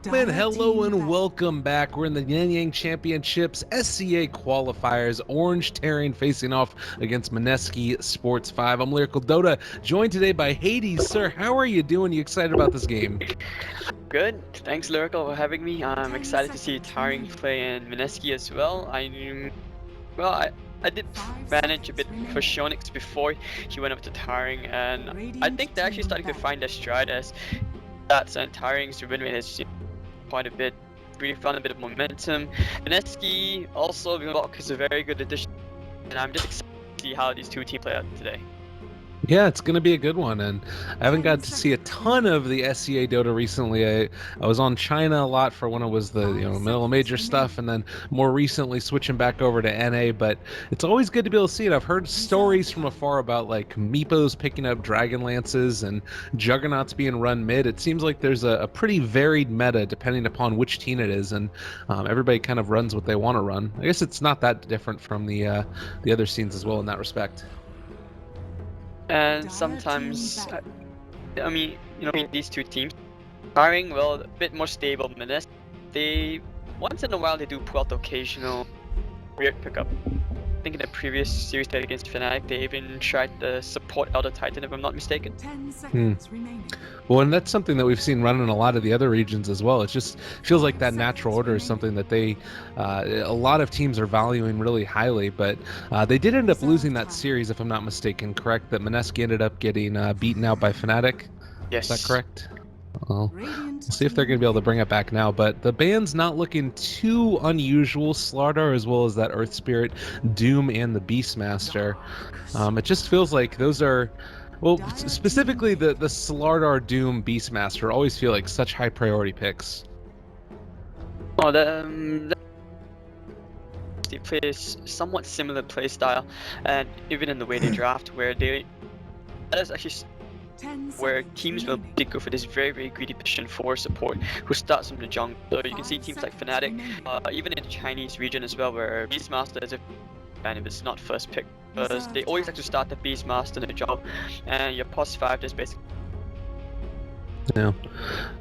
Man, hello and welcome back. We're in the NanYang Championships SCA qualifiers. Orange.Taring facing off against Mineski Sports 5. I'm Lyrical Dota, joined today by Hades. Sir, how are you doing? You excited about this game? Good. Thanks, Lyrical, for having me. I'm excited to see Taring play in Mineski as well. I did manage a bit for Shonix before he went up to Taring, and I think they're actually starting to find their stride as that's and Taring's win rate has quite a bit. Really found a bit of momentum. Mineski also is a very good addition, and I'm just excited to see how these two teams play out today. Yeah, it's going to be a good one, and I haven't got to see a ton of the SCA Dota recently. I was on China a lot for when it was the middle of major stuff, and then more recently switching back over to NA, but it's always good to be able to see it. I've heard stories from afar about like Meepos picking up Dragon Lances and Juggernauts being run mid. It seems like there's a pretty varied meta depending upon which team it is, and everybody kind of runs what they want to run. I guess it's not that different from the other scenes as well in that respect. And sometimes, I mean, these two teams, Taring, well, a bit more stable than this. They, once in a while, they do pull out the occasional weird pickup. I think in the previous series they had against Fnatic, they even tried the support Elder Titan, if I'm not mistaken. 10 seconds remaining. Well, and that's something that we've seen run in a lot of the other regions as well. It just feels like that natural order is something that a lot of teams are valuing really highly. But they did end up losing that series, if I'm not mistaken, correct? That Mineski ended up getting beaten out by Fnatic. Yes. Is that correct? Well, we'll see if they're going to be able to bring it back now. But the band's not looking too unusual. Slardar, as well as that Earth Spirit, Doom, and the Beastmaster. It just feels like those are... Well, specifically the Slardar, Doom, Beastmaster always feel like such high priority picks. Oh, they play a somewhat similar play style, and even in the way they draft, where that is actually where teams will go for this very, very greedy position for support who starts from the jungle. So you can see teams like Fnatic, even in the Chinese region as well, where Beastmaster is and if it's not first pick, because they always like to start the Beastmaster in the job, and your pos 5 is basically. Yeah,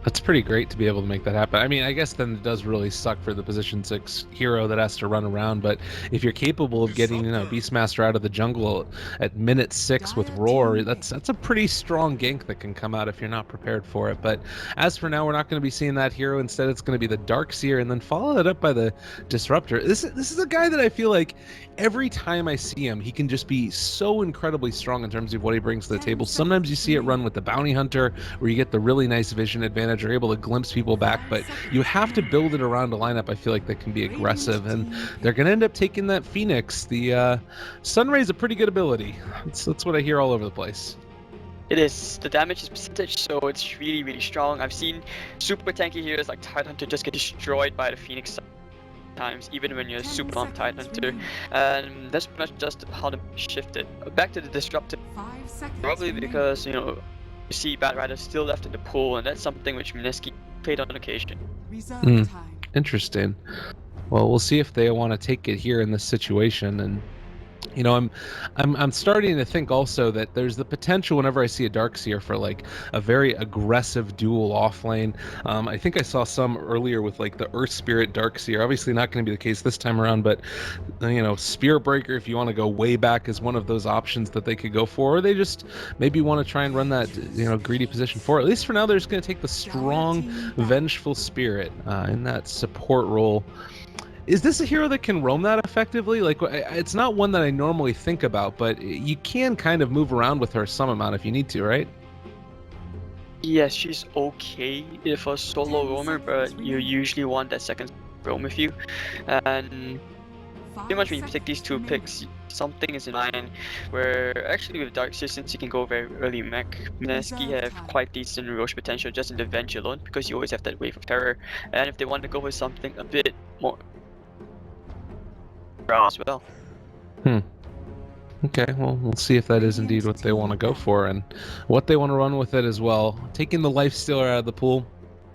that's pretty great to be able to make that happen. I mean, I guess then it does really suck for the position 6 hero that has to run around, but if you're capable of getting Beastmaster out of the jungle at minute 6 with Roar, that's a pretty strong gank that can come out if you're not prepared for it. But as for now, we're not going to be seeing that hero. Instead, it's going to be the Darkseer, and then follow that up by the Disruptor. This is a guy that I feel like every time I see him, he can just be so incredibly strong in terms of what he brings to the table. Sometimes you see it run with the Bounty Hunter, where you get the really nice vision advantage, are able to glimpse people back, but you have to build it around a lineup I feel like that can be aggressive, and they're going to end up taking that Phoenix. The Sunray's a pretty good ability. That's what I hear all over the place. It is. The damage is percentage, so it's really, really strong. I've seen super tanky heroes like Tidehunter just get destroyed by the Phoenix times, even when you're super on Tidehunter, and that's pretty much just how the shifted. Back to the Disruptor, probably because, you see Bad Rider still left in the pool, and that's something which Mineski played on occasion. Interesting. Well, we'll see if they want to take it here in this situation, and I'm starting to think also that there's the potential whenever I see a Darkseer for like a very aggressive dual offlane. I think I saw some earlier with like the Earth Spirit Darkseer. Obviously not going to be the case this time around, but Spirit Breaker, if you want to go way back, is one of those options that they could go for, or they just maybe want to try and run that greedy position for. At least for now, they're just going to take the strong, vengeful Spirit in that support role. Is this a hero that can roam that effectively? Like, it's not one that I normally think about, but you can kind of move around with her some amount if you need to, right? Yes, she's okay for a solo roamer, but you usually want that second roam with you. And pretty much when you pick these two picks, something is in mind where actually with Darkseer, since you can go very early mech, Mineski have quite decent Roche potential just in the Venge alone, because you always have that Wave of Terror. And if they want to go with something a bit more as well. Okay, well, we'll see if that is indeed what they want to go for and what they want to run with it as well. Taking the Life Stealer out of the pool,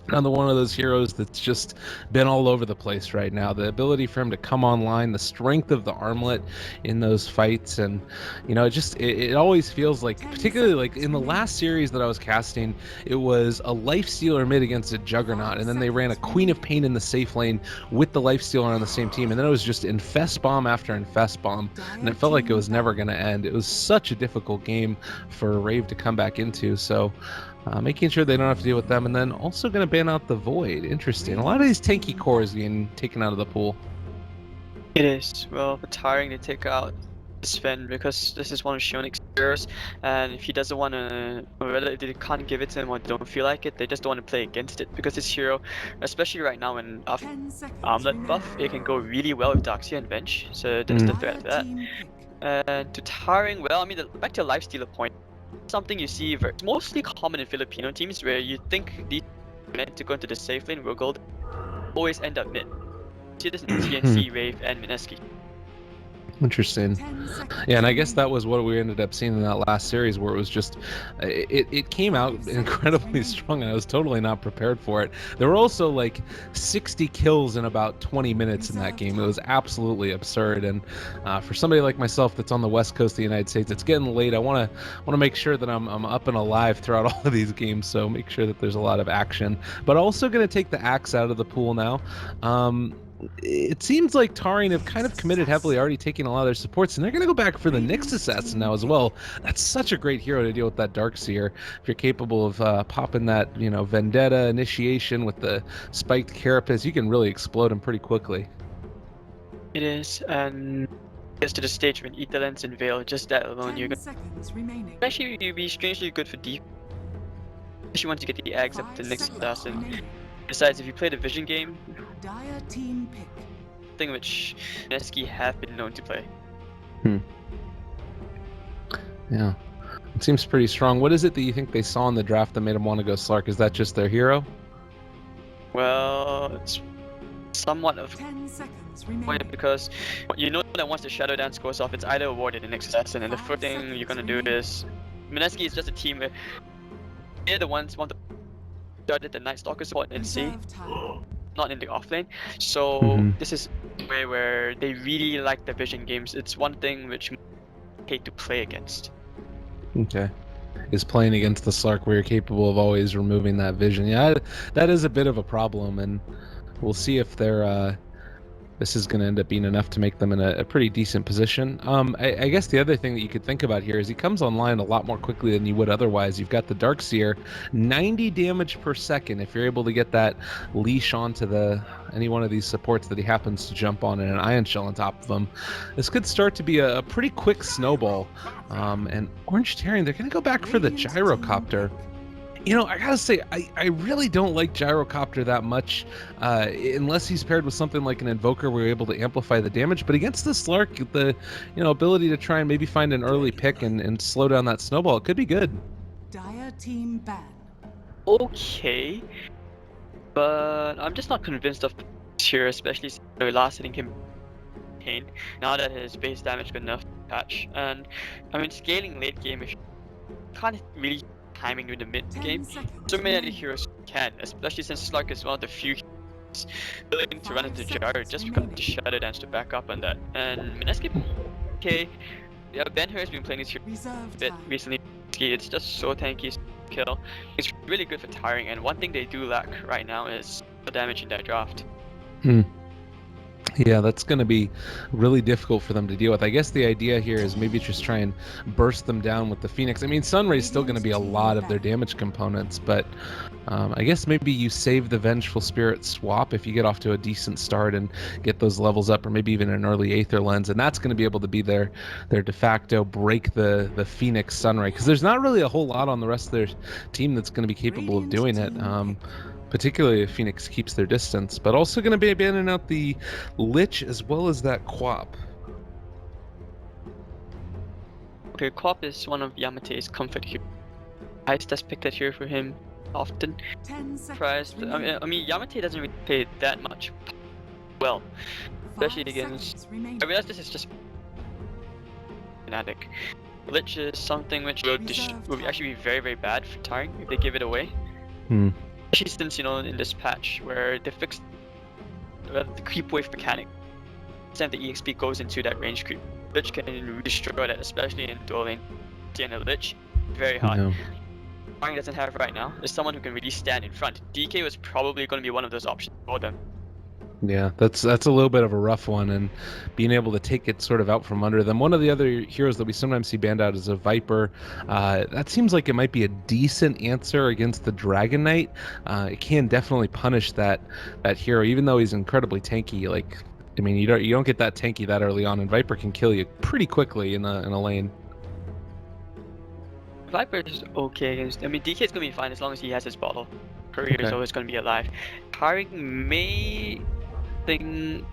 Another one of those heroes that's just been all over the place right now. The ability for him to come online, the strength of the armlet in those fights, and it always feels like, particularly like in the last series that I was casting, it was a life stealer mid against a juggernaut, and then they ran a Queen of Pain in the safe lane with the life stealer on the same team, and then it was just infest bomb after infest bomb, and it felt like it was never going to end. It was such a difficult game for Rave to come back into. So making sure they don't have to deal with them, and then also going to ban out the Void. Interesting. A lot of these tanky cores getting taken out of the pool. It is. Well, for Taring, they take out Sven because this is one of Shonik's heroes, and if he doesn't want to, or whether they can't give it to him or don't feel like it, they just don't want to play against it, because this hero, especially right now in Armlet buff, it can go really well with Darkseer and Venge, so there's the threat of that. And to Taring, well, I mean, back to Lifestealer point, something you see it's mostly common in Filipino teams, where you think these meant to go into the safe lane, will gold, always end up mid. See this in TNC, Rave, and Mineski. Interesting. Yeah, and I guess that was what we ended up seeing in that last series, where it was just, it came out incredibly strong, and I was totally not prepared for it. There were also like 60 kills in about 20 minutes in that game. It was absolutely absurd, and for somebody like myself that's on the west coast of the United States, it's getting late. I want to make sure that I'm up and alive throughout all of these games, so make sure that there's a lot of action. But also going to take the axe out of the pool now. It seems like Taring have kind of committed heavily, already taking a lot of their supports, and they're going to go back for the Nyx Assassin now as well. That's such a great hero to deal with that Darkseer. If you're capable of popping that, Vendetta initiation with the spiked Carapace, you can really explode him pretty quickly. It is, and gets to the stage when Etherlens and Veil, just that alone, you're gonna actually you'd be strangely good for deep. Especially once you get the eggs up to the Nyx Assassin. Besides, if you play the Vision game, thing which Mineski have been known to play. Yeah, it seems pretty strong. What is it that you think they saw in the draft that made them want to go Slark? Is that just their hero? Well, it's somewhat of point, because you know that once the Shadow Dance goes off, it's either awarded the Nyx Assassin, and the first thing you're gonna do is Mineski is just a team where they're the ones want to start at the Night Stalker spot and see, not in the offlane. So this is where they really like the Vision games. It's one thing which I hate to play against. Okay. Is playing against the Slark where you're capable of always removing that Vision. Yeah, that is a bit of a problem, and we'll see if they're this is going to end up being enough to make them in a pretty decent position. I guess the other thing that you could think about here is he comes online a lot more quickly than you would otherwise. You've got the Darkseer, 90 damage per second if you're able to get that leash onto any one of these supports that he happens to jump on, and an Ion Shell on top of them. This could start to be a pretty quick snowball. And Orange.Taring, they're going to go back for the Gyrocopter. I gotta say, I really don't like Gyrocopter that much, unless he's paired with something like an Invoker where you're able to amplify the damage. But against the Slark, the ability to try and maybe find an early pick and slow down that snowball, it could be good. Dire team ban. Okay, but I'm just not convinced of this here, especially since the last hitting campaign. Now that his base damage good enough to catch, and I mean scaling late game, if you can't really timing in the mid game, so many other heroes can, especially since Slark is one of the few heroes willing to run into Gyro just because of the Shadow Dance to back up on that. And Mineski, okay, yeah, Ben has been playing this hero a bit recently. It's just so tanky kill. It's really good for Taring, and one thing they do lack right now is damage in their draft. Yeah, that's going to be really difficult for them to deal with. I guess the idea here is maybe just try and burst them down with the Phoenix. I mean, Sunray's still going to be a lot of their damage components, but I guess maybe you save the Vengeful Spirit swap if you get off to a decent start and get those levels up, or maybe even an early Aether Lens, and that's going to be able to be their de facto break the Phoenix Sunray, because there's not really a whole lot on the rest of their team that's going to be capable of doing it. Particularly if Phoenix keeps their distance, but also going to be abandoning out the Lich as well as that Quap. Okay, Quap is one of Yamate's comfort heroes. I just picked that hero for him often. Surprised. I mean, Yamate doesn't really play that much well, especially against. I realize this is just fanatic. Lich is something which will actually be very, very bad for Taring if they give it away. Especially since, you know, in this patch where they fixed the creep wave mechanic. Time the EXP goes into that range creep, Lich can destroy that, especially in dual lane. And a Lich, very hard. No. Taring doesn't have right now is someone who can really stand in front. DK was probably going to be one of those options for them. Yeah, that's a little bit of a rough one, and being able to take it sort of out from under them. One of the other heroes that we sometimes see banned out is a Viper. That seems like it might be a decent answer against the Dragon Knight. It can definitely punish that hero, even though he's incredibly tanky. Like, I mean, you don't get that tanky that early on, and Viper can kill you pretty quickly in a lane. Viper is okay against. I mean, DK is gonna be fine as long as he has his bottle. Courier is always gonna be alive. Taring may think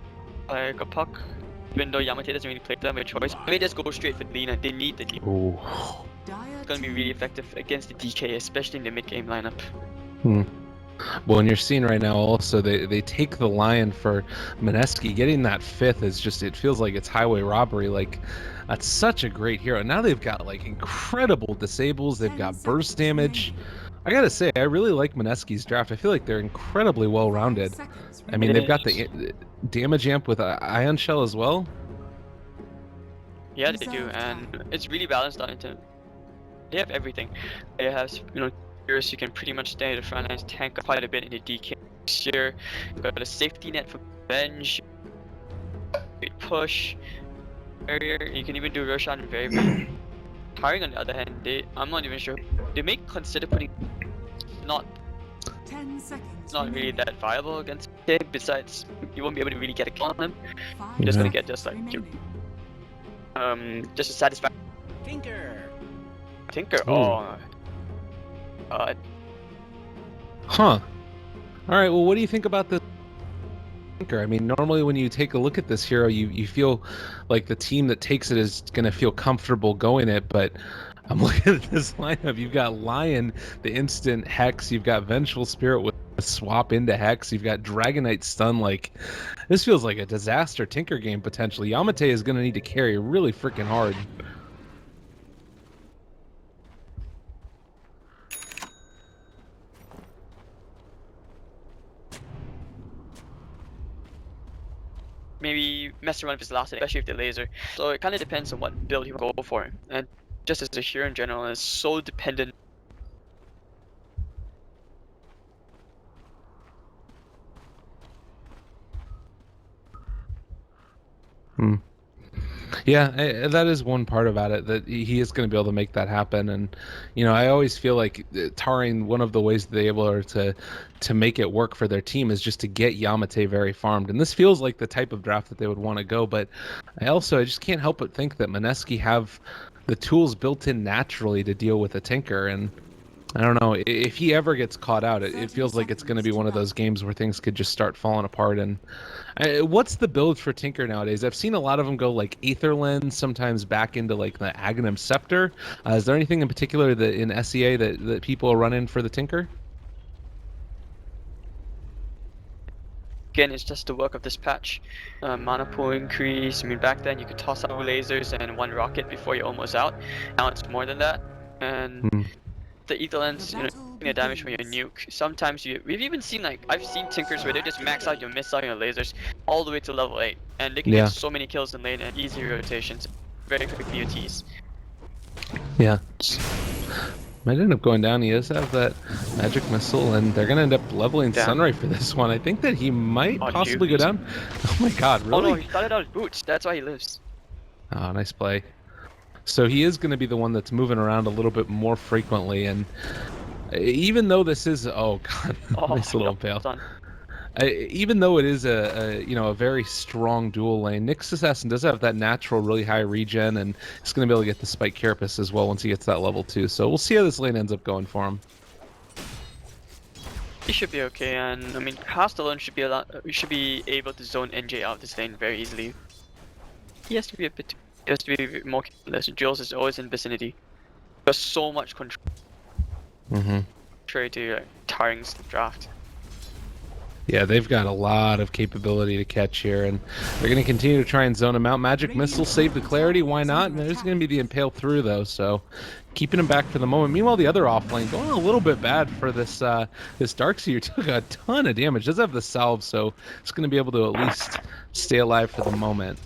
like a puck, even though Yamate doesn't really play them with choice. They may just go straight for Lina. They need the lead. Ooh. It's gonna be really effective against the DK, especially in the mid game lineup. Well, and you're seeing right now also they take the Lion for Mineski. Getting that 5th is just, it feels like it's highway robbery. Like, that's such a great hero. Now they've got like incredible disables. They've got burst damage. I gotta say, I really like Mineski's draft. I feel like they're incredibly well rounded. I mean, they've got the damage amp with Ion Shell as well. Yeah, they do, and it's really balanced out into. They have everything. They have, you know, heroes who can pretty much stay at the front lines, tank quite a bit in the DK. Sure, you've got a safety net for Bench, great push, barrier. You can even do Roshan very well. Taring on the other hand, I'm not even sure. They may consider putting not 10 seconds. not really that viable against him. Besides, you won't be able to really get a kill on him. 5 You're just gonna Yeah. get just like remaining. just a satisfaction. Tinker. Ooh. Oh. Huh. All right. Well, what do you think about this Tinker? I mean, normally when you take a look at this hero, you feel like the team that takes it is going to feel comfortable going it, but I'm looking at this lineup. You've got Lion, the instant Hex. You've got Vengeful Spirit with a swap into Hex. You've got Dragon Knight stun. Like, this feels like a disaster Tinker game potentially. Yamate is going to need to carry really freaking hard. Maybe mess around with his last hit, especially with the laser. So it kind of depends on what build he will go for. And just as a hero in general, is so dependent. Yeah, that is one part about it, that he is going to be able to make that happen. And, you know, I always feel like Taring, one of the ways they're able to make it work for their team is just to get Yamate very farmed. And this feels like the type of draft that they would want to go. But I just can't help but think that Mineski have the tools built in naturally to deal with a Tinker. And I don't know, if he ever gets caught out, it feels like it's going to be one of those games where things could just start falling apart. And what's the build for Tinker nowadays? I've seen a lot of them go like Aether Lens, sometimes back into like the Aghanim Scepter. Is there anything in particular that in SEA that people are running for the Tinker? Again, it's just the work of this patch. Mana pool increase. I mean, back then you could toss out lasers and 1 rocket before you're almost out. Now it's more than that. And the Ether Lens, you know, taking the damage from your nuke. Sometimes we've even seen, like, I've seen Tinkers where they just max out your missile and your lasers all the way to level 8. And they can get so many kills in lane and easy rotations. Very quick BOTs. Yeah. Might end up going down. He does have that magic missile, and they're going to end up leveling Sunray for this one. I think that he might possibly go down. Oh my god, really? Oh no, he started out his boots. That's why he lives. Oh, nice play. So he is going to be the one that's moving around a little bit more frequently, and even though this is nice little impale. Even though it is a very strong dual lane, Nyx Assassin does have that natural really high regen, and he's going to be able to get the Spike Carapace as well once he gets that level 2. So we'll see how this lane ends up going for him. He should be okay, and I mean, Cast alone should be able to zone NJ out this lane very easily. He has to be more careless. Jules is always in vicinity. There's so much control. Contrary to Taring's draft. Yeah, they've got a lot of capability to catch here, and they're going to continue to try and zone him out. Magic Missile, save the clarity, why not? And there's going to be the Impale through, though, so keeping him back for the moment. Meanwhile, the other offlane going a little bit bad for this this Darkseer. Took a ton of damage. Does have the salve, so it's going to be able to at least stay alive for the moment.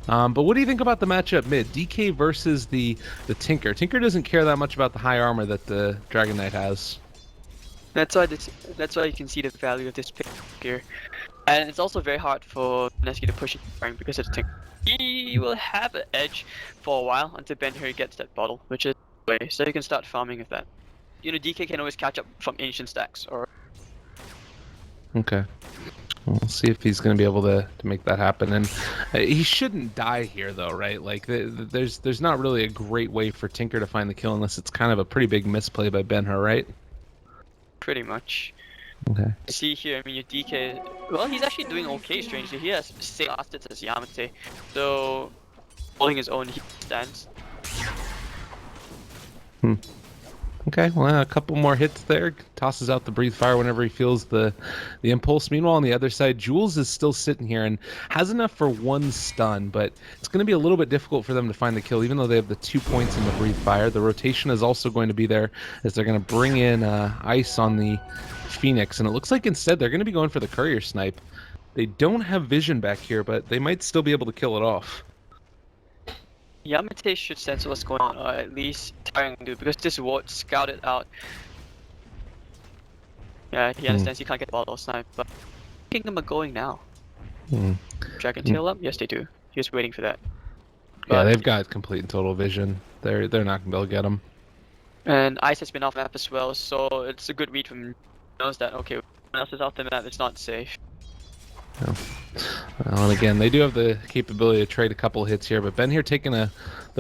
But what do you think about the matchup mid? DK versus the Tinker. Tinker doesn't care that much about the high armor that the Dragon Knight has. That's why you can see the value of this pick here. And it's also very hard for Mineski to push it because it's Tinker. He will have an edge for a while until Ben here gets that bottle, which is the way. So you can start farming with that. You know, DK can always catch up from ancient stacks or... Okay. We'll see if he's going to be able to make that happen. And he shouldn't die here, though, right? Like, there's not really a great way for Tinker to find the kill unless it's kind of a pretty big misplay by Ben-Hur, right? Pretty much. Okay. See here, I mean, your DK... Well, he's actually doing okay, strangely. He has same stats as Yamate. So, holding his own, he stands. Okay, well, a couple more hits there. Tosses out the breathe fire whenever he feels the impulse. Meanwhile, on the other side, Jules is still sitting here and has enough for one stun, but it's going to be a little bit difficult for them to find the kill, even though they have the 2 points in the breathe fire. The rotation is also going to be there as they're going to bring in ice on the Phoenix, and it looks like instead they're going to be going for the courier snipe. They don't have vision back here, but they might still be able to kill it off. Yamate should sense what's going on, or at least Taring do, because this ward scouted out. Yeah, he understands he can't get the bottle snipe, but Kingdom are going now. Dragon tail up? Yes, they do. He was waiting for that. Yeah, they've got complete and total vision. They're not gonna be able to get him. And Ice has been off map as well, so it's a good read from knows that okay, when else is off the map, it's not safe. Yeah. Well, and again, they do have the capability to trade a couple hits here, but Ben here taking the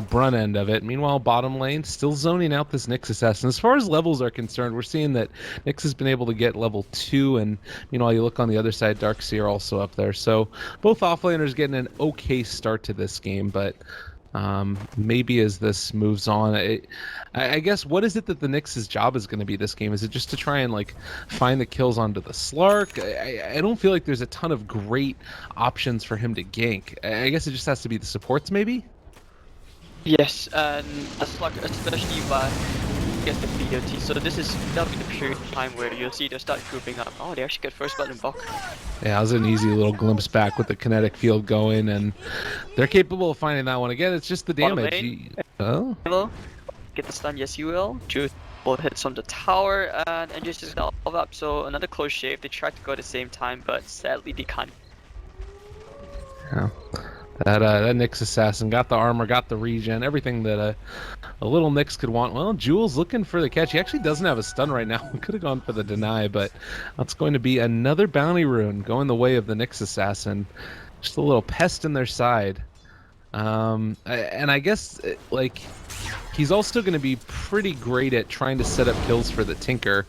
brunt end of it. Meanwhile, bottom lane still zoning out this Nyx assassin. As far as levels are concerned, we're seeing that Nyx has been able to get level 2, and meanwhile, you look on the other side, Darkseer also up there. So both offlaners getting an okay start to this game, but maybe as this moves on, I guess, what is it that the Nyx's job is going to be this game? Is it just to try and like find the kills onto the Slark? I don't feel like there's a ton of great options for him to gank. I guess it just has to be the supports, maybe? Yes, and the Slark, especially by against the BOT. So that'll be the period of time where you'll see they'll start grouping up. Oh, they actually get first button block. Yeah, it was an easy little glimpse back with the kinetic field going, and they're capable of finding that one. Again, it's just the damage. Oh? Hello? Get the stun, yes you will. Juice will hit on the tower, and just got up. So another close shave. They tried to go at the same time, but sadly they can't. Yeah. That Nyx assassin got the armor, got the regen, everything that a little Nyx could want. Well, Jules looking for the catch. He actually doesn't have a stun right now. Could have gone for the deny, but that's going to be another bounty rune going the way of the Nyx assassin. Just a little pest in their side. And I guess like he's also going to be pretty great at trying to set up kills for the Tinker.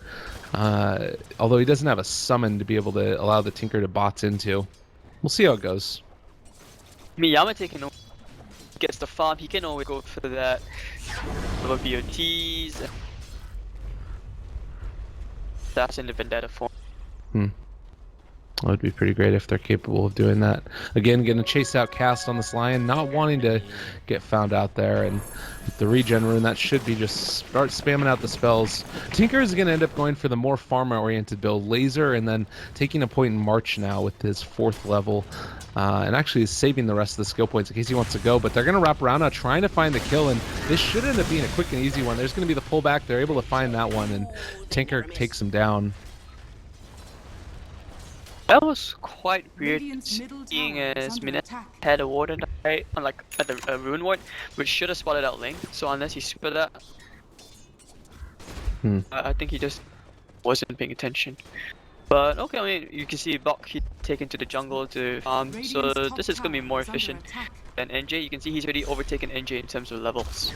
Although he doesn't have a summon to be able to allow the Tinker to bots into. We'll see how it goes. I mean, Yamate can gets the farm, he can always go for that little BOTs. That's in the Vendetta form. That would be pretty great if they're capable of doing that. Again, going to chase out Cast on this Lion, not wanting to get found out there, and with the regen rune, that should be just start spamming out the spells. Tinker is going to end up going for the more farm-oriented build, Laser, and then taking a point in March now with his 4th level. And actually is saving the rest of the skill points in case he wants to go, but they're going to wrap around now trying to find the kill, and this should end up being a quick and easy one. There's going to be the pullback. They're able to find that one, and Tinker takes him down. That was quite weird, seeing as Mineski had a warden right on like at the rune ward, which should have spotted out link. So unless he super that, I think he just wasn't paying attention. But okay, I mean, you can see Bok he taken to the jungle to farm, so this is gonna be more efficient than NJ. You can see he's already overtaken NJ in terms of levels.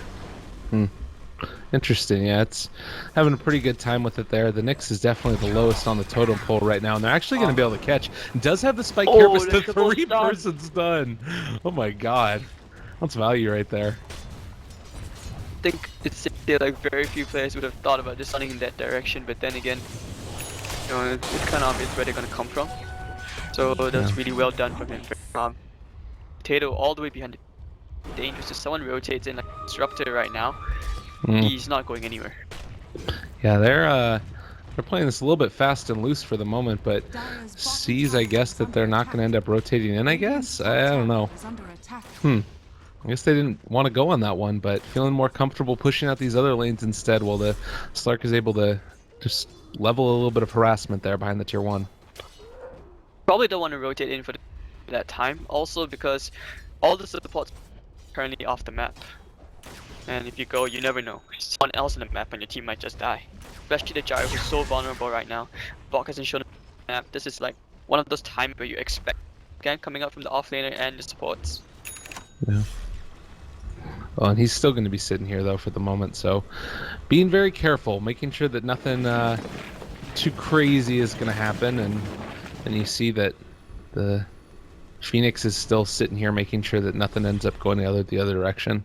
Interesting, yeah, it's having a pretty good time with it there. The Nyx is definitely the lowest on the totem pole right now, and they're actually going to be able to catch. Does have the spike carapace, the 3-person stun. Oh my god, that's value right there. I think it's like very few players would have thought about just running in that direction, but then again, you know, it's kind of obvious where they're going to come from. So that's Yeah. really well done from him. Potato all the way behind the dangerous. If someone rotates in like Disruptor right now, Mm. he's not going anywhere. Yeah, they're playing this a little bit fast and loose for the moment, but sees, I guess, that they're not going to end up rotating in, I guess? I don't know. I guess they didn't want to go on that one, but feeling more comfortable pushing out these other lanes instead while the Slark is able to just level a little bit of harassment there behind the tier 1. Probably don't want to rotate in for that time. Also because all the supports currently off the map. And if you go, you never know. Someone else on the map and your team might just die. Especially the Gyro who's so vulnerable right now. Bok hasn't shown the map. This is like one of those times where you expect again coming up from the offlaner and the supports. Yeah. Well, and he's still going to be sitting here though for the moment, so being very careful, making sure that nothing too crazy is going to happen, and you see that the Phoenix is still sitting here making sure that nothing ends up going the other direction.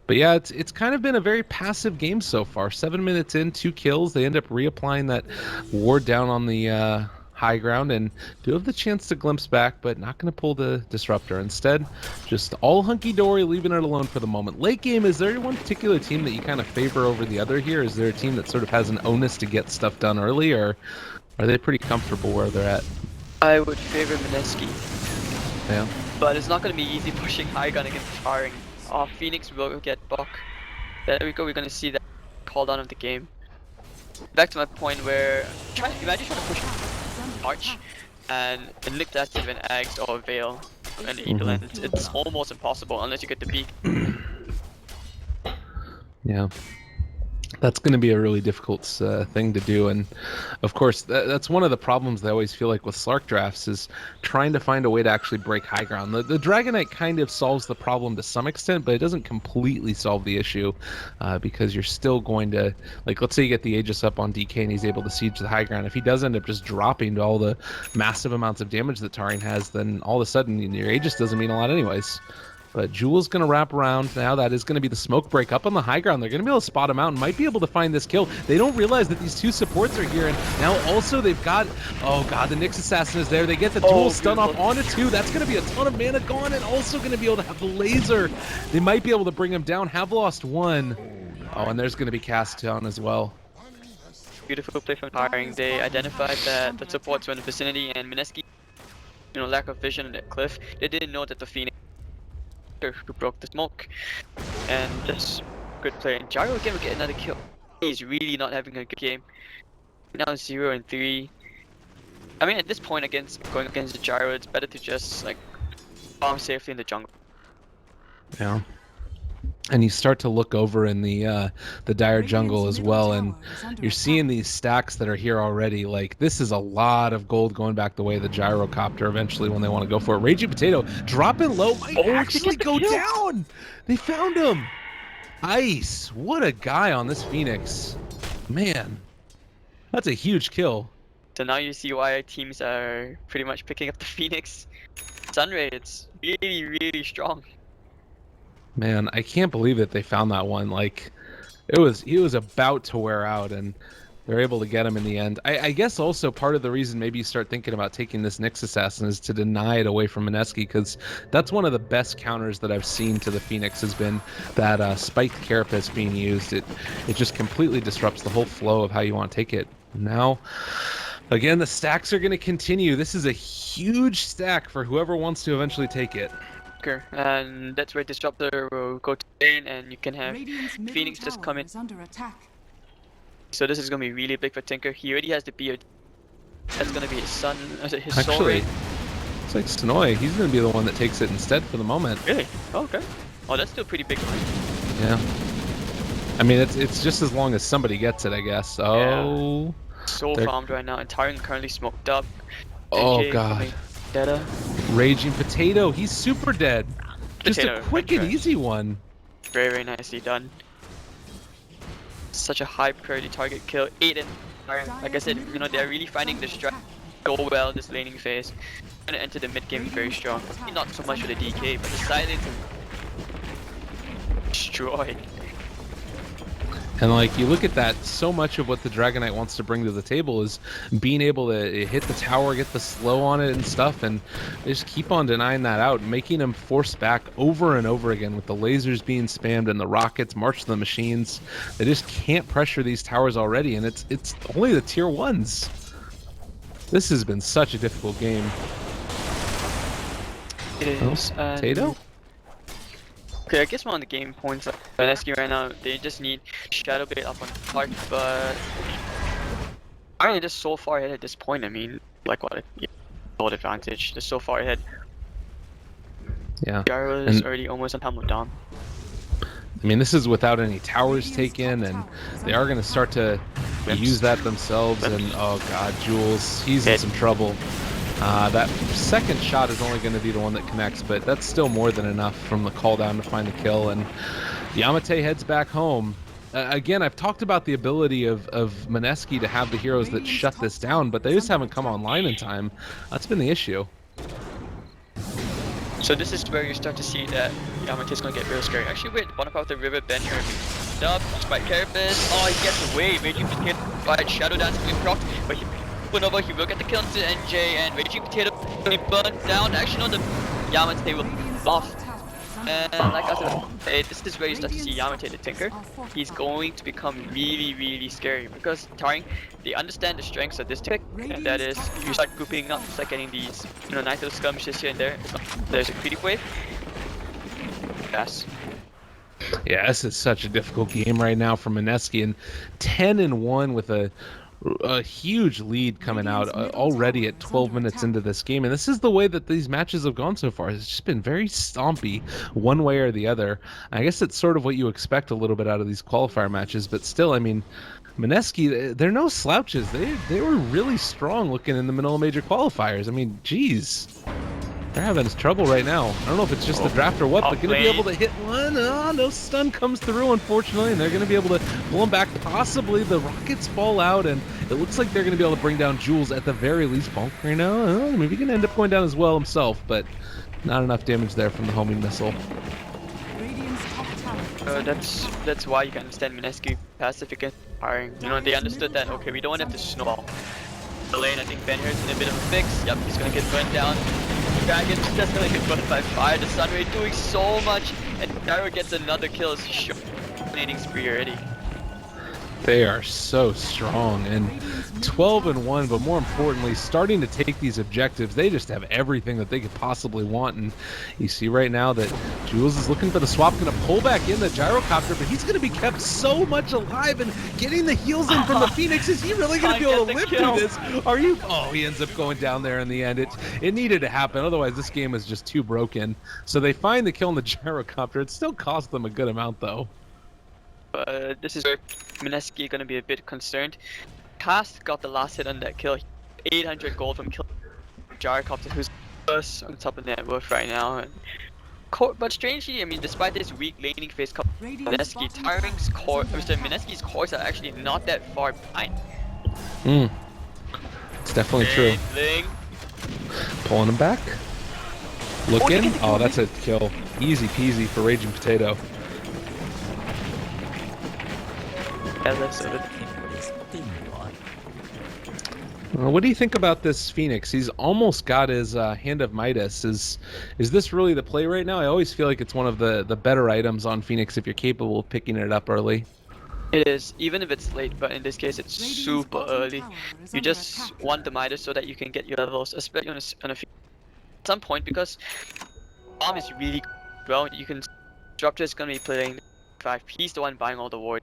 But yeah, it's kind of been a very passive game so far. 7 minutes in, 2 kills. They end up reapplying that ward down on the high ground and do have the chance to glimpse back, but not going to pull the Disruptor. Instead, just all hunky-dory, leaving it alone for the moment. Late game, is there one particular team that you kind of favor over the other here? Is there a team that sort of has an onus to get stuff done early, or are they pretty comfortable where they're at? I would favor Mineski. Yeah. But it's not going to be easy pushing high gun against Taring. Phoenix will get Bok. There we go, we're going to see that call down of the game. Back to my point where, imagine trying to push Arch and lick that with an Axe or a Veil and the Eagle, and it's almost impossible unless you get the beak. Yeah. That's going to be a really difficult thing to do, and of course that's one of the problems I always feel like with Slark drafts is trying to find a way to actually break high ground. The Dragonite kind of solves the problem to some extent, but it doesn't completely solve the issue because you're still going to, like, let's say you get the Aegis up on DK and he's able to siege the high ground. If he does end up just dropping to all the massive amounts of damage that Taring has, then all of a sudden your Aegis doesn't mean a lot anyways. But Jewel's going to wrap around now. That is going to be the smoke break up on the high ground. They're going to be able to spot him out and might be able to find this kill. They don't realize that these 2 supports are here. And now also they've got, oh god, the Nyx Assassin is there. They get the dual stun off onto 2. That's going to be a ton of mana gone, and also going to be able to have the laser. They might be able to bring him down. Have lost 1. Oh, and there's going to be cast down as well. Beautiful play from Taring. They identified that the supports were in the vicinity, and Mineski, you know, lack of vision in that cliff. They didn't know that the Phoenix who broke the smoke, and just good play. And Gyro again will get another kill. He's really not having a good game. Now 0 and 3. I mean, at this point, going against the Gyro, it's better to just like farm safely in the jungle. Yeah. And you start to look over in the dire jungle as well, and you're seeing these stacks that are here already. Like, this is a lot of gold going back the way of the gyrocopter eventually when they want to go for it. Raging Potato dropping low might actually go down. They found him. Ice. What a guy on this Phoenix. Man, that's a huge kill. So now you see why teams are pretty much picking up the Phoenix. Sunray, it's really, really strong. Man, I can't believe that they found that one. Like, he was about to wear out, and they're able to get him in the end. I guess also part of the reason maybe you start thinking about taking this Nyx Assassin is to deny it away from Mineski, because that's one of the best counters that I've seen to the Phoenix has been that spiked Carapace being used. It just completely disrupts the whole flow of how you want to take it. Now, again, the stacks are going to continue. This is a huge stack for whoever wants to eventually take it. And that's where Disruptor will go to lane, and you can have Phoenix just come in. So this is going to be really big for Tinker. He already has the BOD. That's going to be his son, his soul ring. It's like Sonoy. He's going to be the one that takes it instead for the moment. Really? Oh, okay. Oh, that's still pretty big. Yeah. I mean, it's just as long as somebody gets it, I guess. Oh. Yeah. So farmed right now, and Taring currently smoked up. Oh, DK god. Data. Raging Potato, he's super dead. Just a quick and easy one. Very, very nicely done. Such a high priority target kill. 8 and like I said, you know, they're really finding the strat go well this laning phase. Gonna enter the mid game very strong. Not so much for the DK, but decided to destroy. And like you look at that, so much of what the Dragon Knight wants to bring to the table is being able to hit the tower, get the slow on it and stuff, and they just keep on denying that out, making them force back over and over again with the lasers being spammed and the rockets march the machines. They just can't pressure these towers already, and it's only the tier 1s. This has been such a difficult game. It is. Tato? Okay, I guess one of the game points of Mineski right now, they just need Shadow Blade up on Clark, but I mean, just so far ahead at this point. I mean, like what? Gold advantage. Just so far ahead. Yeah. Gyro is already almost on Hamlet down. I mean, this is without any towers taken, and they are going to start to use that themselves. And oh god, Jules, he's in some trouble. That second shot is only going to be the one that connects, but that's still more than enough from the call down to find the kill. And Yamate heads back home. Again, I've talked about the ability of Mineski to have the heroes that shut this down, but they just haven't come online in time. That's been the issue. So this is where you start to see that Yamate is going to get real scary. Actually, wait, one about the river bend here. Up, Spike Carapace. Oh, he gets away. Raging Potato by Shadow Dance being procced, but he went over. He will get the kill into NJ, and Raging Potato will be burnt down. Actually, no, the Yamate will buff. And like I said, this is where you start to see Yamate the Tinker. He's going to become really, really scary because Taring, they understand the strengths of this tick, and that is you start grouping up, start getting these, nice little skirmishes here and there. There's a creative wave. Yes. Yeah, this is such a difficult game right now for Mineski, and 10-1 with a huge lead coming out already at 12 minutes into this game. And this is the way that these matches have gone so far. It's just been very stompy one way or the other. I guess it's sort of what you expect a little bit out of these qualifier matches, but still, I mean, Mineski, they're no slouches. They were really strong looking in the middle major qualifiers. I mean, geez. They're having trouble right now. I don't know if it's just the draft or what, but going to be able to hit one. Oh, no stun comes through, unfortunately, and they're going to be able to pull him back. Possibly the rockets fall out, and it looks like they're going to be able to bring down Jules at the very least. Bonk right now. Maybe he can end up going down as well himself, but not enough damage there from the homing missile. That's why you can understand Mineski passive against Taring. They understood that, okay, we don't want to have to snowball. The lane, I think Ben here's in a bit of a fix. Yep, he's going to get burnt down. Dragon's just gonna get burnt by fire. The Sunray doing so much, and Gyro gets another kill. It's dominating spree already. They are so strong, and 12-1, but more importantly, starting to take these objectives. They just have everything that they could possibly want, and you see right now that Jules is looking for the swap, going to pull back in the gyrocopter, but he's going to be kept so much alive, and getting the heals in from the Phoenix. Is he really going to be able to live through this? Are you? Oh, he ends up going down there in the end. It needed to happen, otherwise this game is just too broken. So they find the kill in the gyrocopter. It still cost them a good amount, though. This is where Mineski going to be a bit concerned. Cast got the last hit on that kill. 800 gold from kill Gyrocopter, who's first on top of net worth right now. And but strangely, I mean, despite this weak laning phase, Mineski, Taring's core, Mineski's cores are actually not that far behind. It's definitely true. Pulling him back. Looking. Oh, that's a kill. Easy peasy for Raging Potato. What do you think about this Phoenix? He's almost got his Hand of Midas. Is this really the play right now? I always feel like it's one of the better items on Phoenix if you're capable of picking it up early. It is, even if it's late, but in this case it's super early. You just want the Midas so that you can get your levels, especially on a at some point, because Bomb is really well. You can Disruptor is gonna be playing 5. He's the one buying all the ward.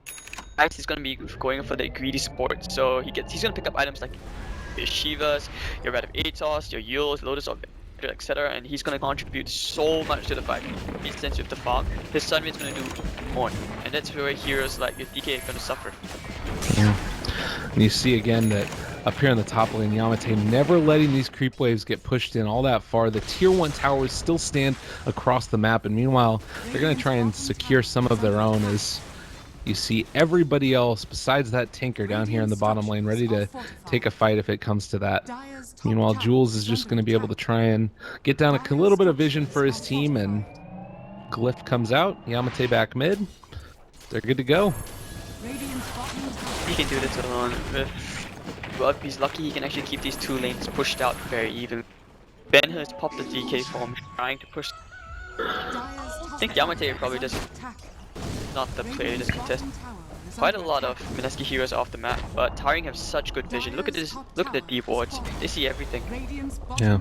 Max is gonna be going for the greedy support, so he's gonna pick up items like your Shivas, your Red of Atos, your Yules, Lotus of etc. And he's gonna contribute so much to the fight. He sense with the farm. His Sunrade's gonna do more, and that's where heroes like your DK are gonna suffer. Yeah. And you see again that up here on the top lane, Yamate never letting these creep waves get pushed in all that far. The tier 1 towers still stand across the map, and meanwhile they're gonna try and secure some of their own as you see everybody else besides that Tinker down here in the bottom lane ready to take a fight if it comes to that. Meanwhile, Jules is just going to be able to try and get down a little bit of vision for his team, and Glyph comes out. Yamate back mid. They're good to go. Radiant's bottom tower He can do this alone. Well, if he's lucky, he can actually keep these two lanes pushed out very even. Ben has popped the DK form, trying to push. I think Yamate probably just not the player, just contest quite a lot of Mineski heroes off the map, but Taring have such good vision. Look at this, look at the D wards. They see everything. Yeah.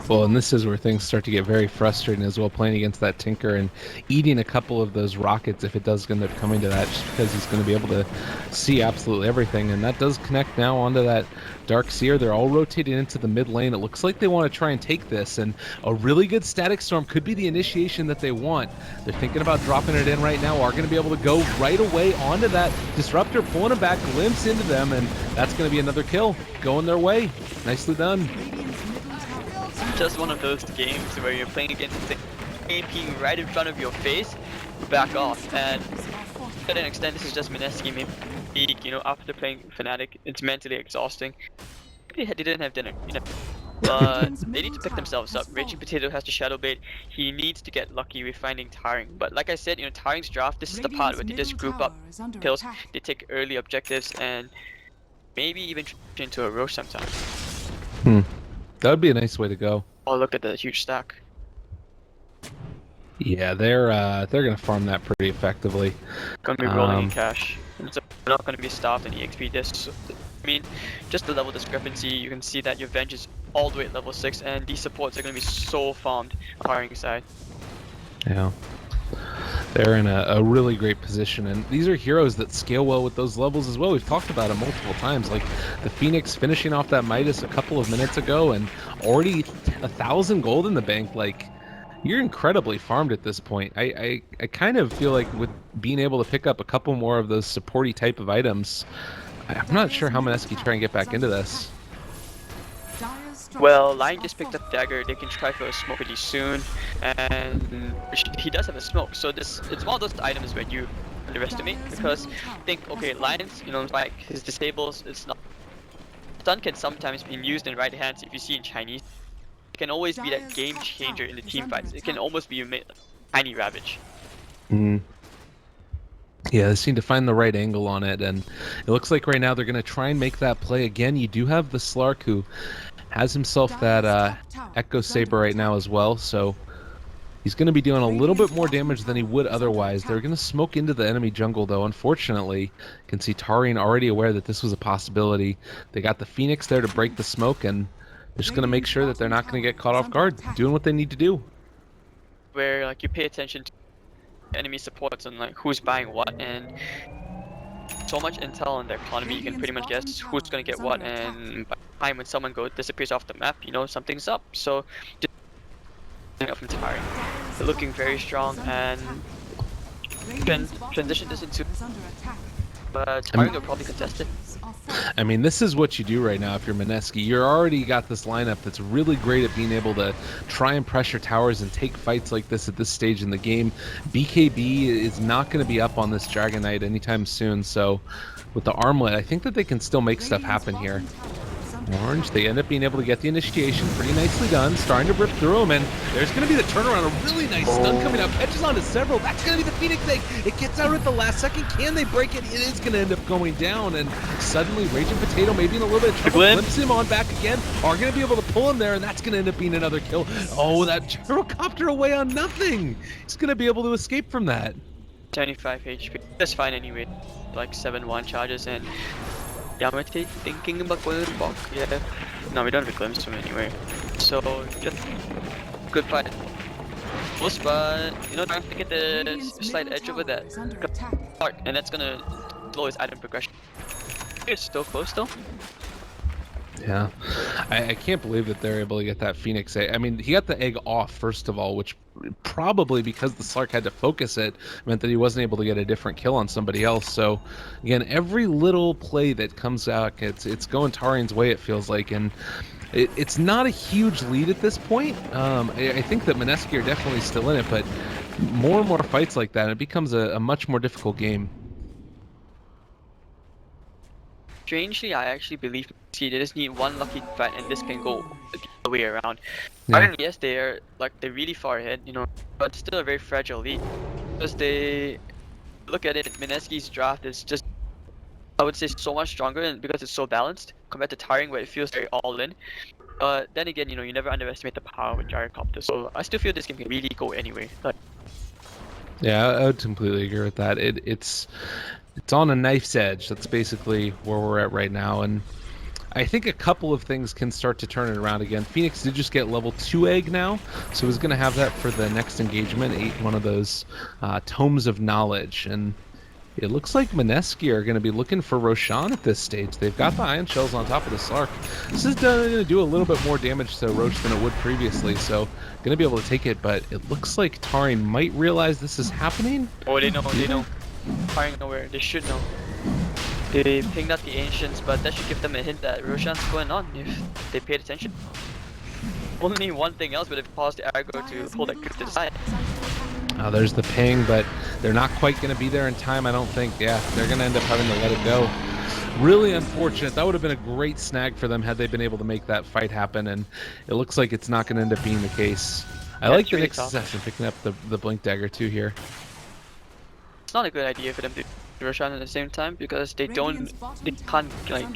Well, and this is where things start to get very frustrating as well, playing against that Tinker and eating a couple of those rockets if it does end up coming to that, just because he's going to be able to see absolutely everything. And that does connect now onto that Dark Seer. They're all rotating into the mid lane. It looks like they want to try and take this, and a really good Static Storm could be the initiation that they want. They're thinking about dropping it in right now, are going to be able to go right away onto that Disruptor, pulling them back, glimpse into them, and that's going to be another kill going their way. Nicely done. Just one of those games where you're playing against the APing right in front of your face, back off, and to an extent this is just Mineski. Maybe, you know, after playing Fnatic, it's mentally exhausting. Maybe they didn't have dinner, you know. But they need to pick themselves up. Raging Potato has to shadow bait. He needs to get lucky with finding Taring. But like I said, you know, Taring's draft, this is the part where they just group up kills, they take early objectives, and maybe even into a Roche sometimes. That would be a nice way to go. Oh, look at the huge stack. Yeah, they're gonna farm that pretty effectively. Gonna be rolling in cash. And so they're not gonna be starved in EXP discs. I mean, just the level discrepancy, you can see that your Venge is all the way at level 6, and these supports are gonna be so farmed on the Taring side. Yeah. They're in a really great position, and these are heroes that scale well with those levels as well. We've talked about it multiple times, like the Phoenix finishing off that Midas a couple of minutes ago and already 1,000 gold in the bank. Like, you're incredibly farmed at this point. I kind of feel like with being able to pick up a couple more of those supporty type of items, I'm not sure how Mineski try and get back into this. Well, Lion just picked up Dagger. They can try for a smoke pretty soon, and he does have a smoke. So it's one of those items where you underestimate, because think, okay, Lion's, you know, like his disables, it's not. Stun can sometimes be used in right hands. If you see in Chinese, it can always be that game changer in the team fights. It can almost be a tiny Ravage. Yeah, they seem to find the right angle on it, and it looks like right now they're going to try and make that play again. You do have the Slark, who has himself that Echo Saber right now as well, so he's going to be doing a little bit more damage than he would otherwise. They're going to smoke into the enemy jungle, though. Unfortunately, you can see Taring already aware that this was a possibility. They got the Phoenix there to break the smoke, and they're just going to make sure that they're not going to get caught off guard, doing what they need to do. Where, like, you pay attention to enemy supports and, like, who's buying what, and so much intel on their economy, you can pretty much guess who's going to get what, and by the time when someone disappears off the map, you know something's up. So just up from Taring. They're looking very strong, and transition this into Taring will probably contest it. I mean, this is what you do right now if you're Mineski. You're already got this lineup that's really great at being able to try and pressure towers and take fights like this at this stage in the game. BKB is not going to be up on this Dragon Knight anytime soon, so with the armlet, I think that they can still make stuff happen here. Orange, they end up being able to get the initiation pretty nicely done, starting to rip through him, and there's going to be the turnaround, a really nice stun coming up, catches onto several, that's going to be the Phoenix egg, it gets out at the last second, can they break it? It is going to end up going down, and suddenly Raging Potato maybe in a little bit of trouble, flips him on back again, are going to be able to pull him there, and that's going to end up being another kill. Oh, that gyrocopter away on nothing! He's going to be able to escape from that. 75 HP, that's fine anyway, like 7-1 charges, and Yamate thinking about going to the block. Yeah. No, we don't have a glimpse from anywhere. So just good fight. Full spot. You know, trying to get the slight edge over that part, and that's gonna slow his item progression. It's still close though. Yeah, I can't believe that they're able to get that Phoenix egg. I mean, he got the egg off first of all, which probably because the Slark had to focus it meant that he wasn't able to get a different kill on somebody else. So again, every little play that comes out, it's going Taring's way, it feels like, and it's not a huge lead at this point. I think that Mineski are definitely still in it, but more and more fights like that, it becomes a much more difficult game. Strangely, I actually believe they just need one lucky fight and this can go the other way around. Yeah. I mean, yes, they're really far ahead, you know, but still a very fragile lead because they look at it, Mineski's draft is just, I would say, so much stronger, and because it's so balanced compared to Taring, where it feels very all in. Then again, you never underestimate the power with Gyrocopter. So I still feel this game can really go anyway. Like, Yeah, I would completely agree with that. It's on a knife's edge. That's basically where we're at right now, and I think a couple of things can start to turn it around again. Phoenix did just get level 2 egg now, so he's going to have that for the next engagement, one of those tomes of knowledge, and it looks like Mineski are going to be looking for Roshan at this stage. They've got the ion shells on top of the Slark. This is going to do a little bit more damage to Roche than it would previously, so going to be able to take it, but it looks like Taring might realize this is happening. oh, they know. Taring nowhere. They should know. They pinged out the Ancients, but that should give them a hint that Roshan's going on if they paid attention. Only one thing else would have caused the aggro to pull that creep to the side. There's the ping, but they're not quite going to be there in time, I don't think. Yeah, they're going to end up having to let it go. Really unfortunate. That would have been a great snag for them had they been able to make that fight happen, and it looks like it's not going to end up being the case. I like the next assassin picking up the Blink Dagger too here. It's not a good idea for them to do Roshan at the same time because they can't like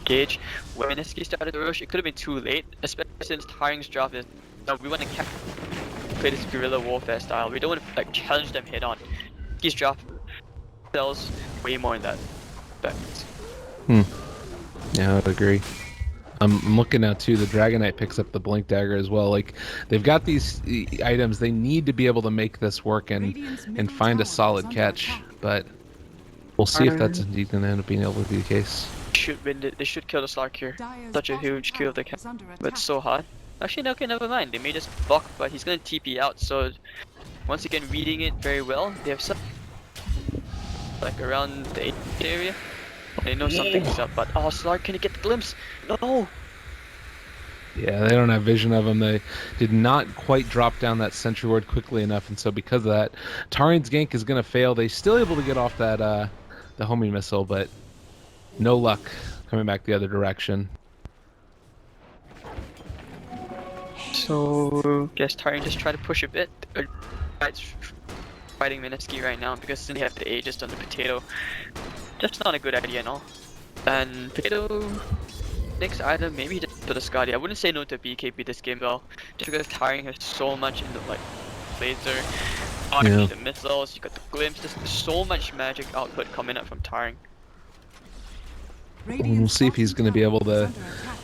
gauge when Mineski started the rush. It could have been too late, especially since Taring's draft is we want to play this guerrilla warfare style. We don't want to like challenge them head on. His draft sells way more than that. Yeah, I would agree. I'm looking now too. The Dragonite picks up the Blink Dagger as well. Like, they've got these items. They need to be able to make this work and find a solid catch. But we'll see if that's indeed going to end up being able to be the case. They should kill the Slark here. Such a huge kill they can, but it's so hard. Actually, okay, never mind. They may just block, but he's gonna TP out. So once again, reading it very well. They have some like around the 8 area. They know something's up, but oh, Slark, can he get the glimpse? No. Yeah, they don't have vision of him. They did not quite drop down that sentry ward quickly enough, and so because of that, Taring's gank is gonna fail. They're still able to get off that the homing missile, but no luck coming back the other direction. So guess Taring just try to push a bit. Fighting Mineski right now because they have the Aegis on the potato. Just not a good idea and all. And potato next item maybe just to the Scotty. I wouldn't say no to BKB this game though, just because Taring has so much in the like laser, the missiles. You got the glimpse. There's so much magic output coming up from Taring. We'll see if he's going to be able to